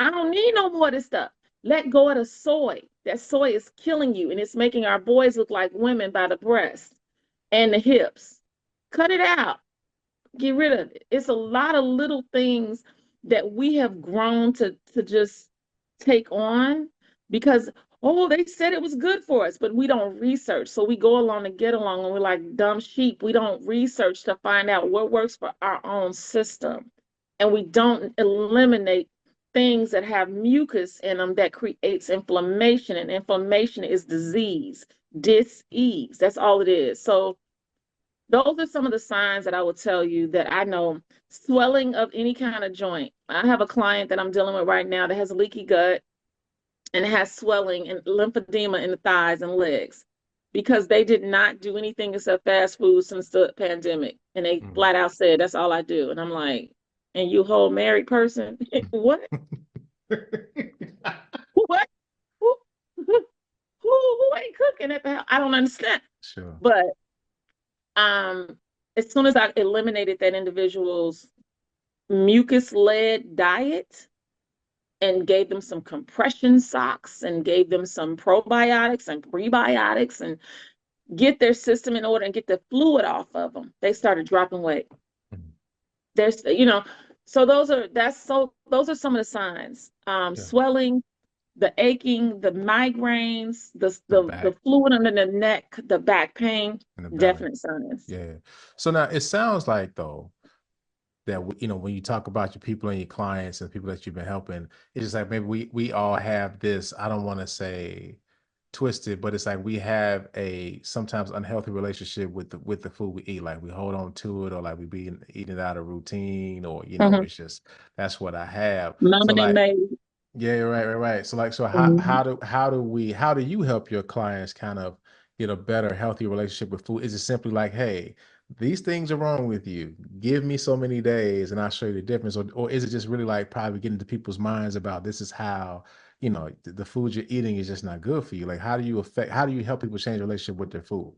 I don't need no more of this stuff. Let go of the soy. That soy is killing you, and it's making our boys look like women by the breast and the hips. Cut it out. Get rid of it. It's a lot of little things that we have grown to just take on because, oh, they said it was good for us, but we don't research. So we go along to get along, and we're like dumb sheep. We don't research to find out what works for our own system. And we don't eliminate things that have mucus in them that creates inflammation, and inflammation is disease, dis-ease. That's all it is. So those are some of the signs that I would tell you that I know. Swelling of any kind of joint. I have a client that I'm dealing with right now that has a leaky gut and has swelling and lymphedema in the thighs and legs because they did not do anything except fast food since the pandemic. And they flat out said, that's all I do. And I'm like, and you whole married person? What? What? Who ain't cooking at the house? I don't understand. Sure. But as soon as I eliminated that individual's mucus-led diet and gave them some compression socks and gave them some probiotics and prebiotics and get their system in order and get the fluid off of them, they started dropping weight. There's, so those are some of the signs. Swelling, the aching, the migraines, the fluid under the neck, the back pain, definite signs. Yeah. So now it sounds like though that when you talk about your people and your clients and people that you've been helping, it's just like maybe we all have this, I don't want to say twisted, but it's like we have a sometimes unhealthy relationship with the food we eat. Like we hold on to it, or like we be eating it out of routine, or it's just that's what I have. Mama they made. Yeah, right. So how do you help your clients kind of get a better, healthy relationship with food? Is it simply like, hey, these things are wrong with you, give me so many days and I'll show you the difference? Or is it just really like probably getting into people's minds about this is how, the food you're eating is just not good for you? Like, how do you help people change relationship with their food?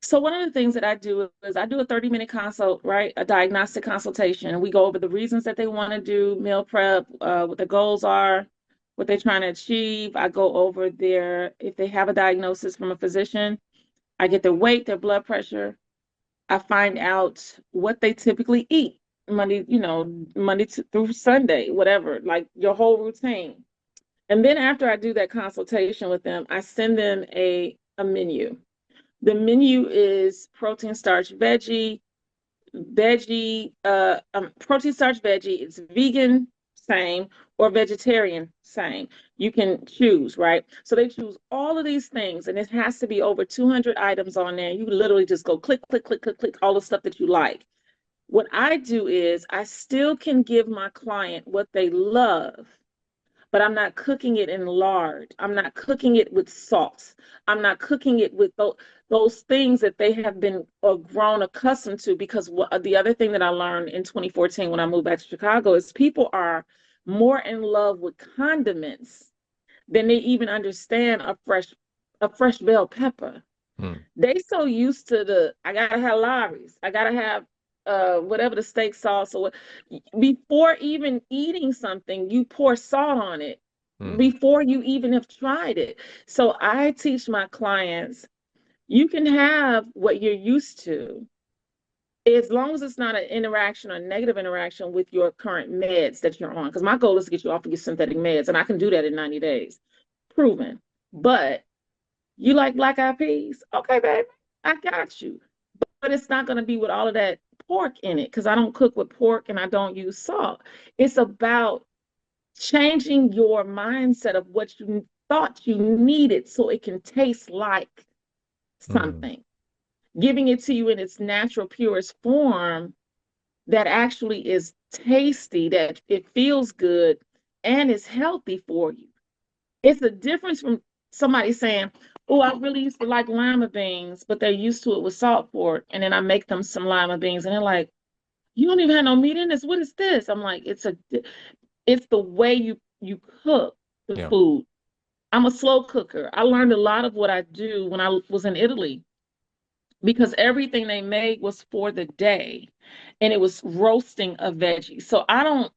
So one of the things that I do is I do a 30-minute consult, right? A diagnostic consultation. We go over the reasons that they want to do meal prep, what the goals are, what they're trying to achieve. I go over if they have a diagnosis from a physician, I get their weight, their blood pressure. I find out what they typically eat Monday through Sunday, whatever, like your whole routine. And then after I do that consultation with them, I send them a menu. The menu is protein, starch, veggie, protein, starch, veggie. It's vegan, same, or vegetarian, same. You can choose, right? So they choose all of these things, and it has to be over 200 items on there. You literally just go click, click, click, click, click, all the stuff that you like. What I do is I still can give my client what they love, but I'm not cooking it in lard. I'm not cooking it with salt. I'm not cooking it with those things that they have been grown accustomed to. Because the other thing that I learned in 2014 when I moved back to Chicago is people are more in love with condiments than they even understand a fresh bell pepper. They so used to I gotta have Lawry's, I gotta have whatever the steak sauce, or before even eating something, you pour salt on it before you even have tried it. So I teach my clients, you can have what you're used to, as long as it's not an interaction or negative interaction with your current meds that you're on. Because my goal is to get you off of your synthetic meds, and I can do that in 90 days. Proven. But you like black eyed peas? Okay, baby, I got you. But it's not going to be with all of that pork in it, because I don't cook with pork and I don't use salt. It's about changing your mindset of what you thought you needed so it can taste like something. Giving it to you in its natural, purest form that actually is tasty, that it feels good and is healthy for you. It's a difference from somebody saying, oh, I really used to like lima beans, but they're used to it with salt pork. And then I make them some lima beans and they're like, you don't even have no meat in this. What is this? I'm like, it's the way you cook the food. I'm a slow cooker. I learned a lot of what I do when I was in Italy, because everything they made was for the day, and it was roasting a veggie. So I don't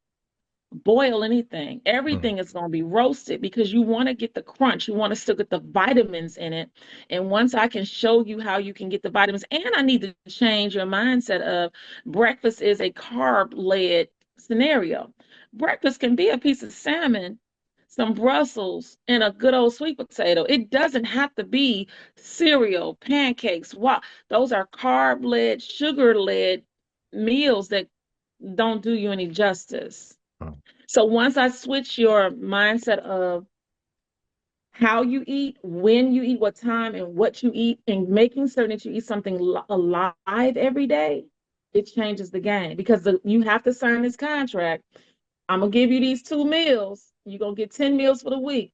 boil anything. Everything is going to be roasted, because you want to get the crunch. You want to still get the vitamins in it. And once I can show you how you can get the vitamins, and I need to change your mindset of breakfast is a carb-led scenario. Breakfast can be a piece of salmon, some Brussels, and a good old sweet potato. It doesn't have to be cereal, pancakes. Wow, those are carb-led, sugar-led meals that don't do you any justice. So once I switch your mindset of how you eat, when you eat, what time, and what you eat, and making certain that you eat something alive every day, it changes the game. Because you have to sign this contract. I'm going to give you these 2 meals. You're going to get 10 meals for the week.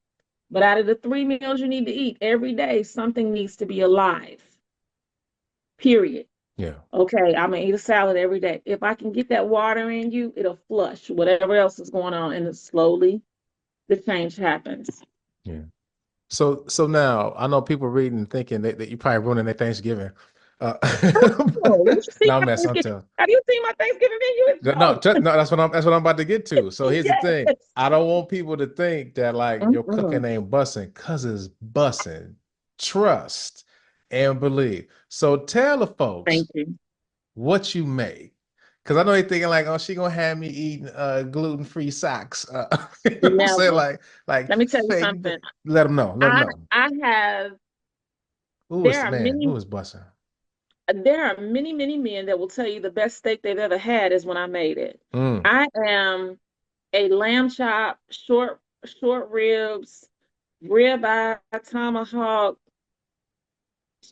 But out of the 3 meals you need to eat every day, something needs to be alive. Period. Yeah. Okay, I'm gonna eat a salad every day. If I can get that water in you, it'll flush whatever else is going on, and slowly the change happens. Yeah. So now I know people reading thinking that you're probably ruining their Thanksgiving. Uh, Oh, you should see no, my mess. I'm Thanksgiving. telling. Have you seen my Thanksgiving menu? It's No, no, that's what I'm about to get to. So here's the thing. yes. I don't want people to think that like your Mm-mm. cooking ain't bussing, cause it's bussing. Trust and believe. So tell the folks Thank you. what you make. Cause I know they're thinking like, oh, she gonna have me eating gluten-free socks. You know what I'm saying? Never. Like Let me tell you fake. something. Let them know. Let them know. I have Who there is are man? many Who is bussing? there are many men that will tell you the best steak they've ever had is when I made it. Mm. I am a lamb chop, short ribs, ribeye, tomahawk.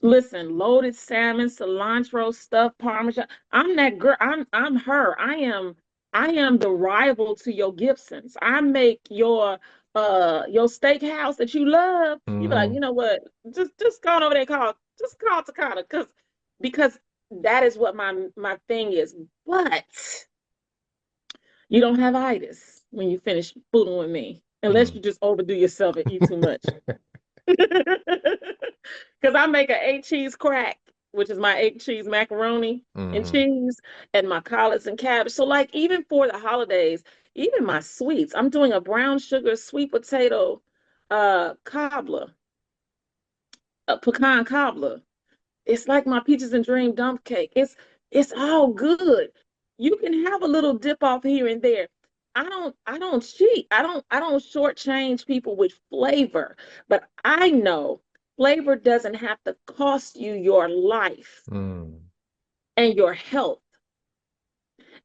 Listen, loaded salmon, cilantro, stuffed parmesan. I'm that girl. I'm her. I am the rival to your Gibsons. I make your steakhouse that you love. You be like, Hmm. you know what? Just go on over there, just call Takana, because that is what my thing is. But you don't have itis when you finish fooling with me, unless you just overdo yourself and eat too much. Because I make an 8 cheese crack, which is my 8 cheese macaroni and Hmm. cheese, and my collards and cabbage. So, like, even for the holidays, even my sweets, I'm doing a brown sugar sweet potato cobbler, a pecan cobbler. It's like my peaches and dream dump cake. It's all good. You can have a little dip off here and there. I don't cheat. I don't shortchange people with flavor. But I know flavor doesn't have to cost you your life Mm. and your health.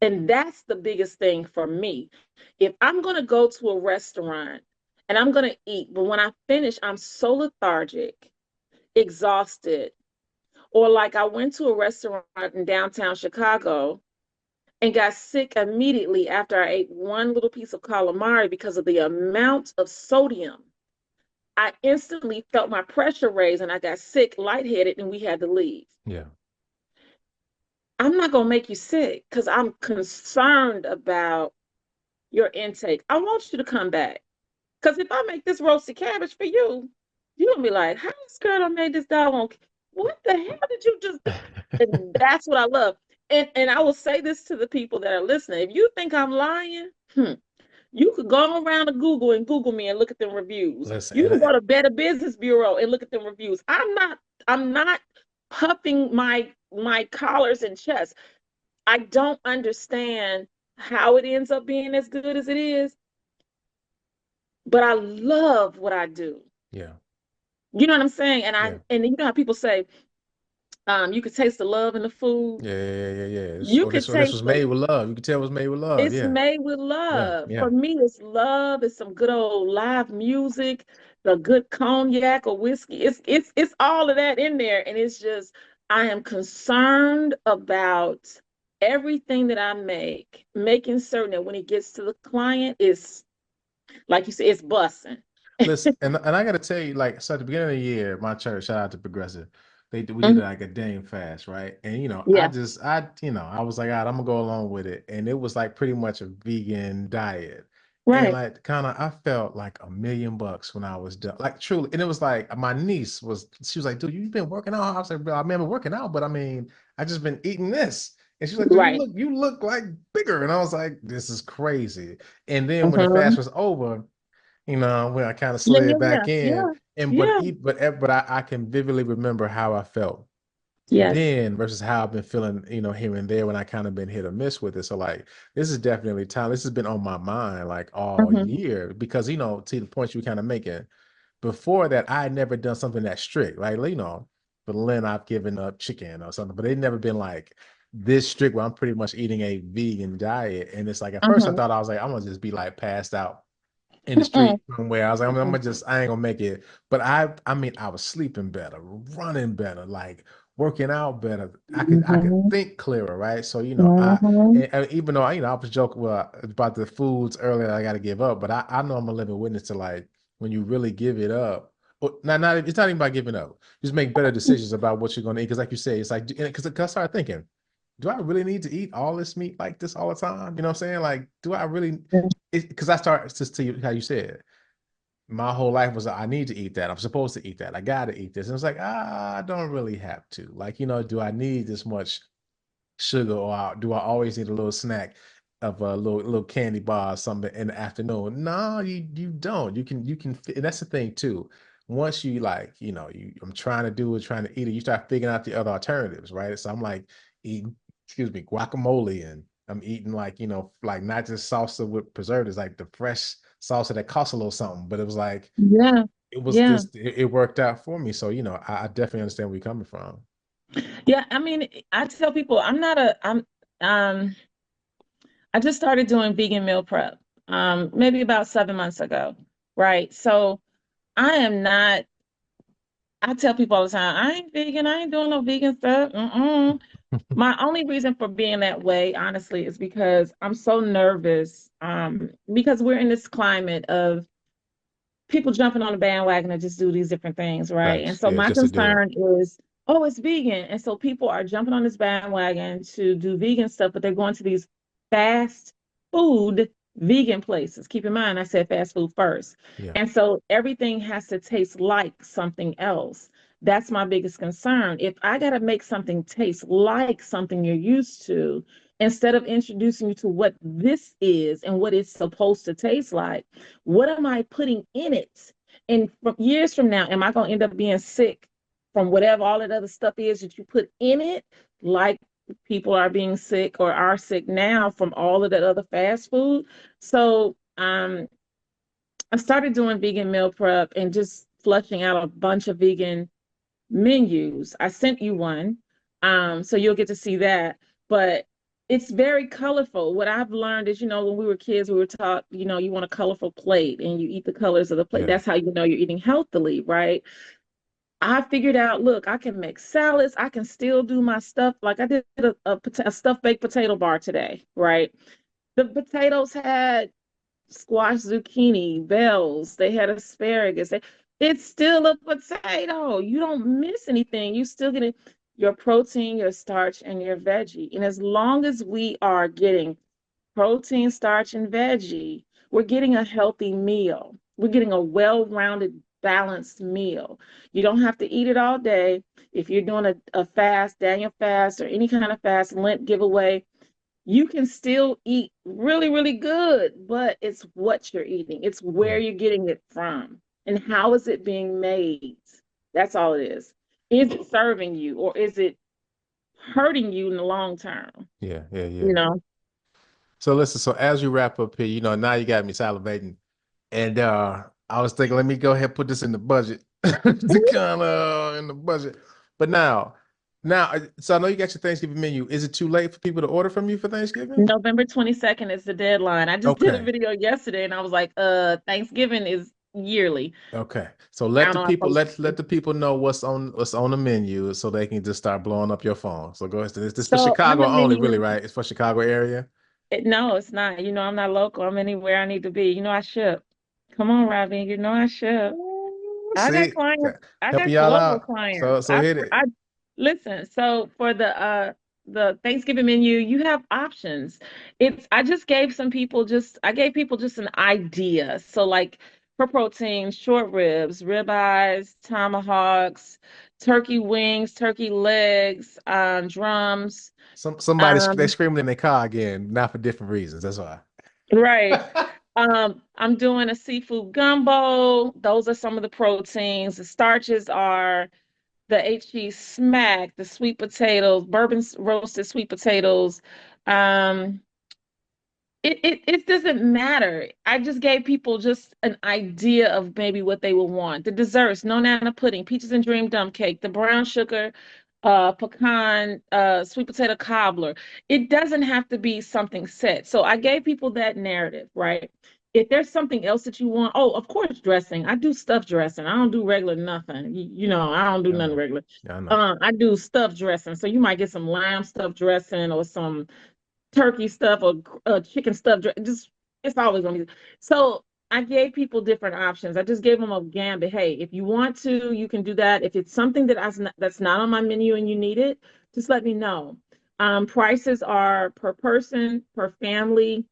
And that's the biggest thing for me. If I'm gonna go to a restaurant and I'm gonna eat, but when I finish, I'm so lethargic, exhausted. Or like I went to a restaurant in downtown Chicago and got sick immediately after I ate one little piece of calamari because of the amount of sodium. I instantly felt my pressure raise and I got sick, lightheaded, and we had to leave. Yeah. I'm not going to make you sick because I'm concerned about your intake. I want you to come back. Because if I make this roasted cabbage for you, you're going to be like, how this girl done made this doggone, what the hell did you just do? And that's what I love. And I will say this to the people that are listening. If you think I'm lying, you could go around to Google and Google me and look at them reviews. Listen, You can go to Better Business Bureau and look at them reviews. I'm not puffing my collars and chest. I don't understand how it ends up being as good as it is, but I love what I do. yeah, You know what I'm saying? yeah, And you know how people say, you could taste the love in the food. yeah. You This, could this taste was made with love. You can tell it was made with love. it's Yeah, made with yeah, love. yeah. For me, it's love. It's some good old live music, the good cognac or whiskey. It's all of that in there. And it's just I am concerned about everything that I make, making certain that when it gets to the client, it's like you said, it's bussing. Listen, and I got to tell you, like, so at the beginning of the year, my church, shout out to Progressive, we did Mhm. like a dang fast, right? And Yeah, I was like, all right, I'm gonna go along with it, and it was like pretty much a vegan diet, and right. like kind of, I felt like $1 million when I was done, like truly, and it was like my niece she was like, dude, you've been working out? I was like, bro, I remember working out, but I mean, I just been eating this. And she's like, dude, Right. you look like bigger. And I was like, this is crazy. And then when the Mhm. fast was over, when I kind of Yeah, slid yeah, back yeah, in, and yeah, but I can vividly remember how I felt yeah. Yes. then versus how I've been feeling, here and there when I kind of been hit or miss with it. So like this is definitely time. This has been on my mind like all Mhm. year because to the point you kind of making. Before that, I had never done something that strict. Like, for Lynn, I've given up chicken or something, but it never been like this strict where I'm pretty much eating a vegan diet. And it's like at first I Mhm. thought I was like, I'm gonna just be like passed out in the Mm-mm. street somewhere. I was like, I'm Mm-mm. gonna just, I ain't gonna make it. But I mean, I was sleeping better, running better, like working out better. I could Mhm. think clearer, right? So Mhm. and even though I was joking about the foods earlier I got to give up, but I know I'm a living witness to like when you really give it up. Well, not it's not even about giving up. Just make better decisions about what you're gonna eat. Because like you say, it's like because I started thinking, do I really need to eat all this meat like this all the time? You know what I'm saying? Like, do I really? Because I start just to you how you said. my whole life was I need to eat that. I'm supposed to eat that. I got to eat this. And it's like, I don't really have to. Like, do I need this much sugar, or do I always need a little snack of a little candy bar or something in the afternoon? No, you don't. You can, and that's the thing too. Once you like, I'm trying to do it, trying to eat it, you start figuring out the other alternatives, right? So I'm like eating, excuse me, guacamole, and I'm eating like, like not just salsa with preservatives, like the fresh salsa that costs a little something, but it was like Yeah. it was Yeah. this, it worked out for me. So, I definitely understand where you're coming from. Yeah. I mean, I tell people um, I just started doing vegan meal prep, maybe about 7 months ago. Right. So I am not, I tell people all the time, I ain't vegan. I ain't doing no vegan stuff. Mm-mm. My only reason for being that way, honestly, is because I'm so nervous. Because we're in this climate of people jumping on the bandwagon to just do these different things, right? And Facts. so Yeah, my just to do it. concern is, oh, it's vegan. And so people are jumping on this bandwagon to do vegan stuff, but they're going to these fast food vegan places. Keep in mind, I said fast food first. Yeah. And so everything has to taste like something else. That's my biggest concern. If I got to make something taste like something you're used to, instead of introducing you to what this is and what it's supposed to taste like, what am I putting in it? And from years from now, am I going to end up being sick from whatever all that other stuff is that you put in it? Like people are being sick or are sick now from all of that other fast food. So I started doing vegan meal prep and just flushing out a bunch of vegan menus. I sent you one, so you'll get to see that. But it's very colorful. What I've learned is, when we were kids, we were taught, you want a colorful plate and you eat the colors of the plate. Yeah. That's how you know you're eating healthily, right? I figured out, look, I can make salads. I can still do my stuff. Like I did a stuffed baked potato bar today, right? The potatoes had squash, zucchini, bells. They had asparagus. It's still a potato. You don't miss anything. You still get your protein, your starch, and your veggie. And as long as we are getting protein, starch, and veggie, we're getting a healthy meal. We're getting a well-rounded, balanced meal. You don't have to eat it all day. If you're doing a fast, Daniel fast, or any kind of fast, Lent giveaway, you can still eat really, really good, but it's what you're eating. It's where Yeah. you're getting it from and how is it being made. That's all it is. Is it serving you or is it hurting you in the long term? Yeah. Yeah. Yeah. You know? So listen, so as we wrap up here, now you got me salivating. And I was thinking, let me go ahead and put this in the budget. To kind of in the budget. But now, so I know you got your Thanksgiving menu. Is it too late for people to order from you for Thanksgiving? November 22nd is the deadline. I just did a Okay. video yesterday and I was like, Thanksgiving is yearly. Okay. So I let don't the know. people let the people know what's on the menu so they can just start blowing up your phone. So go ahead. This for So on Chicago the only, really, menu, right? It's for Chicago area. no, it's not. I'm not local. I'm anywhere I need to be. I ship. Come on, Robbie. I ship. Ooh, I got see, clients. I helping got y'all global out. clients. So hit it. I listen. So for the Thanksgiving menu, you have options. I just gave some people I gave people just an idea. So like for protein, short ribs, ribeyes, tomahawks, turkey wings, turkey legs, drums. Somebody they Um, screaming in their car again, not for different reasons. That's why. right. I'm doing a seafood gumbo. Those are some of the proteins. The starches are the HG smack, the sweet potatoes, bourbon roasted sweet potatoes. Um, it doesn't matter. I just gave people just an idea of maybe what they will want. The desserts, no nana pudding, peaches and dream dump cake, the brown sugar, pecan, sweet potato cobbler. It doesn't have to be something set. So I gave people that narrative, right? If there's something else that you want, oh, of course, dressing. I do stuffed dressing. I don't do regular nothing. I don't do I nothing know. regular. Yeah, I know. I do stuffed dressing. So you might get some lamb stuffed dressing or some turkey stuff or chicken stuff. Just it's always gonna be. So I gave people different options. I just gave them a gambit. Hey, if you want to, you can do that. If it's something that's not on my menu and you need it, just let me know. Prices are per person, per family.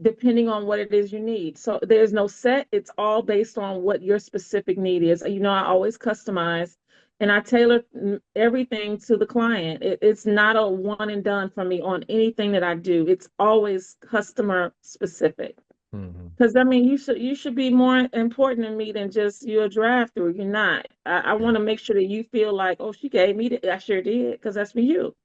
depending on what it is you need. So there's no set, it's all based on what your specific need is. You know, I always customize and I tailor everything to the client. It's not a one and done for me on anything that I do. It's always customer specific. Mhm. Because I mean, you should be more important to me than just you're a drive through. You're not. I want to make sure that you feel like, oh, she gave me that. I sure did, because that's for you.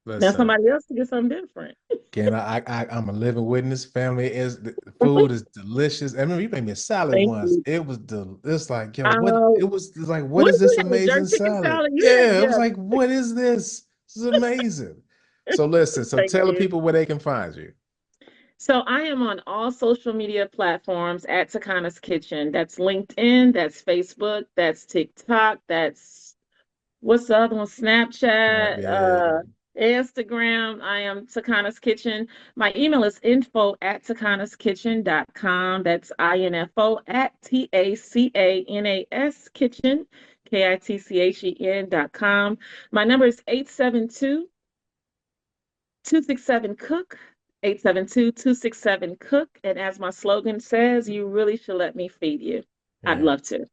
Now Listen, somebody else can get something different. again, I'm a living witness. Family is the food is delicious. I remember you made me a salad Thank once. you. It's like, yo, what Uh, it was like, what what is did you this have? A jerk amazing chicken salad? salad? You had, Yeah, it was yeah. like, what is this? This is amazing. So listen, so Thank tell the you. people where they can find you. So I am on all social media platforms at Takana's Kitchen. That's LinkedIn, that's Facebook, that's TikTok, that's what's the other one? Snap, Snapchat, yeah. Instagram. I am Takana's Kitchen. My email is info@takanaskitchen.com. That's info at TACANAS kitchen, KITCHEN.com. My number is 872-267-COOK, 872-267-COOK. And as my slogan says, you really should let me feed you. I'd Yeah. love to.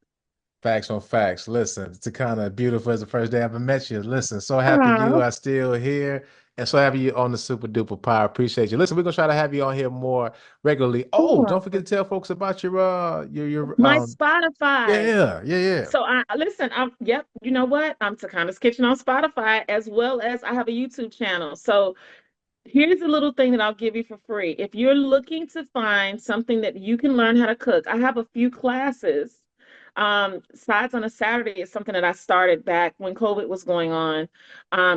Facts on facts. Listen, it's kind of beautiful as the first day I ever met you. Listen, so happy you Aw, are still here and so happy you on the Super Duper Power. Appreciate you. Listen, we're gonna try to have you on here more regularly. Oh, don't aw. forget to tell folks about your My Spotify. yeah. So I listen, yep, you know what? I'm Takana's Kitchen on Spotify, as well as I have a YouTube channel. So here's a little thing that I'll give you for free. If you're looking to find something that you can learn how to cook, I have a few classes. Sides on a Saturday is something that I started back when COVID was going on.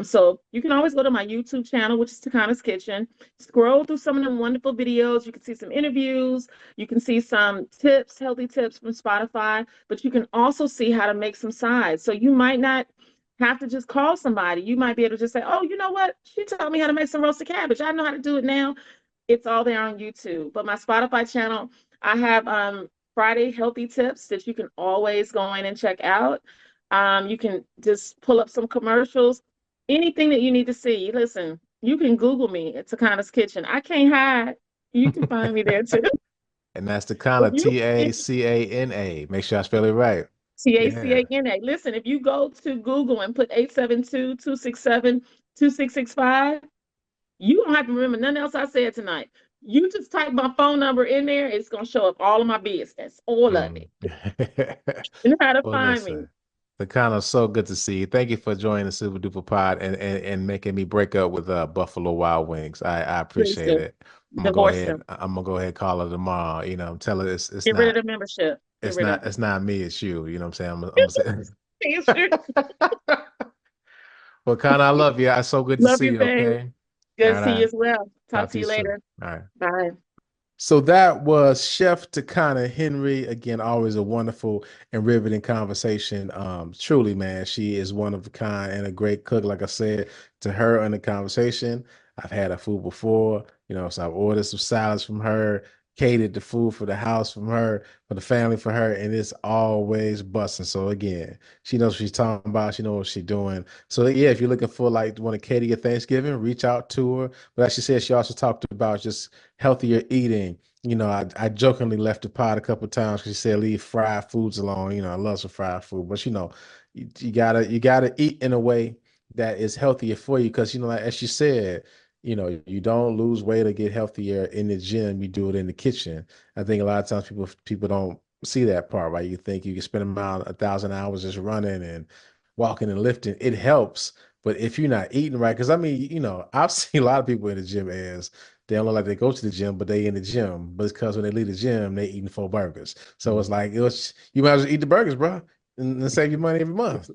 So you can always go to my YouTube channel, which is Takana's Kitchen. Scroll through some of them wonderful videos. You can see some interviews. You can see some tips, healthy tips from Spotify, but you can also see how to make some sides. So you might not have to just call somebody. You might be able to just say, oh, you know what? She taught me how to make some roasted cabbage. I know how to do it now. It's all there on YouTube. But my Spotify channel, I have Friday healthy tips that you can always go in and check out. You can just pull up some commercials, anything that you need to see. Listen, you can Google me at Takana's Kitchen. I can't hide. You can find me there too. And that's the kind If of you Tacana. Make sure I spell it right. Yeah. Tacana. Listen, if you go to Google and put 872-267-2665, you don't have to remember nothing else I said tonight. You just type my phone number in there, it's gonna show up all of my business, all of Mm. it. You know how to Well, find me. listen, Tacana, so good to see you. Thank you for joining the Super Duper Pod and making me break up with Buffalo Wild Wings. I Please appreciate do. it. Divorce them. I'm gonna go ahead and call her tomorrow. Tell her Get rid of the membership. Get rid of it. it's not me, it's you. You know what I'm saying? I'm gonna say. Well, Connor, I love you. It's so good to Love see you, you. babe. Okay. Good All to see right. you as well. Talk Talk to to you you soon. later. All right. Bye. So that was Chef Tacana Henry. Again, always a wonderful and riveting conversation. Truly, man, she is one of a kind and a great cook. Like I said to her in the conversation, I've had her food before, so I've ordered some salads from her, catered the food for the house from her, for the family for her, and it's always busting. So again, she knows what she's talking about. She knows what she's doing. So yeah, if you're looking for like want to cater your Thanksgiving, reach out to her. But as she said, she also talked about just healthier eating. I jokingly left the pot a couple of times because she said leave fried foods alone. I love some fried food, but you gotta eat in a way that is healthier for you because like as she said, you don't lose weight or get healthier in the gym. You do it in the kitchen. I think a lot of times people don't see that part, right? You think you can spend about 1,000 hours just running and walking and lifting. It helps, but if you're not eating right, because I mean, I've seen a lot of people in the gym as they don't look like they go to the gym, but they in the gym. But it's because when they leave the gym, they eating 4 burgers. So it's like you might as well eat the burgers, bro, and save your money every month.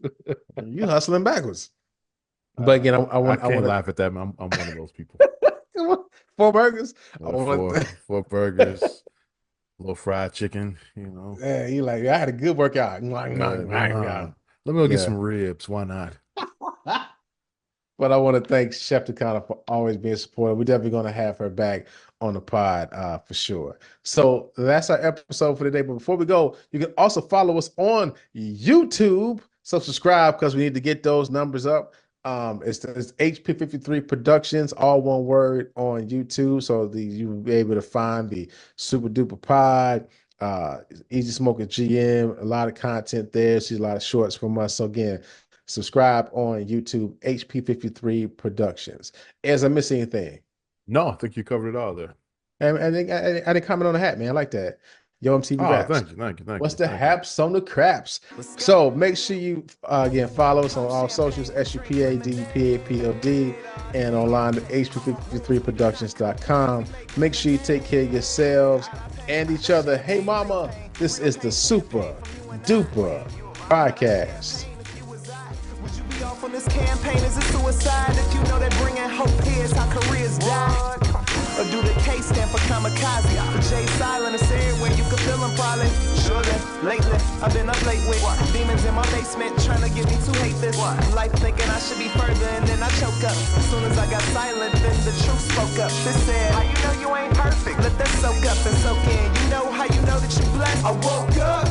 You hustling backwards. But again, I I want can't to laugh at that. I'm one of those people. come on, 4 burgers. I want Four burgers, a little fried chicken, yeah, you like I had a good workout. Let me go get Yeah. some ribs. Why not? But I want to thank Chef Takana for always being supportive. We're definitely going to have her back on the pod for sure. So that's our episode for today. But before we go, you can also follow us on YouTube. So subscribe because we need to get those numbers up. It's HP53 Productions, all one word, on YouTube. So you'll be able to find the Super Duper Pod, Easy Smoker GM, a lot of content there. See a lot of shorts from us. So again, subscribe on YouTube, HP53 Productions. As I miss anything? No, I think you covered it all there. And I didn't comment on the hat, man. I like that. Yo MTV Oh, Raps. thank you. What's the haps on the craps? So make sure you again follow us on all socials, SUPADUPAPOD, and online at HP53productions.com. Make sure you take care of yourselves and each other. Hey mama, this is the Supa Dupa Podcast. Would you be off on this campaign? Is it suicide if you know that bringing hope here is how careers die? Or do the K stand for kamikaze? For Jay Silent is everywhere, you can feel them probably. Sure then, lately, I've been up late with demons in my basement trying to get me to hate this. Life thinking I should be further and then I choke up. As soon as I got silent, then the truth spoke up. They said, how you know you ain't perfect? Let that soak up and soak in. You know how you know that you blessed? I woke up.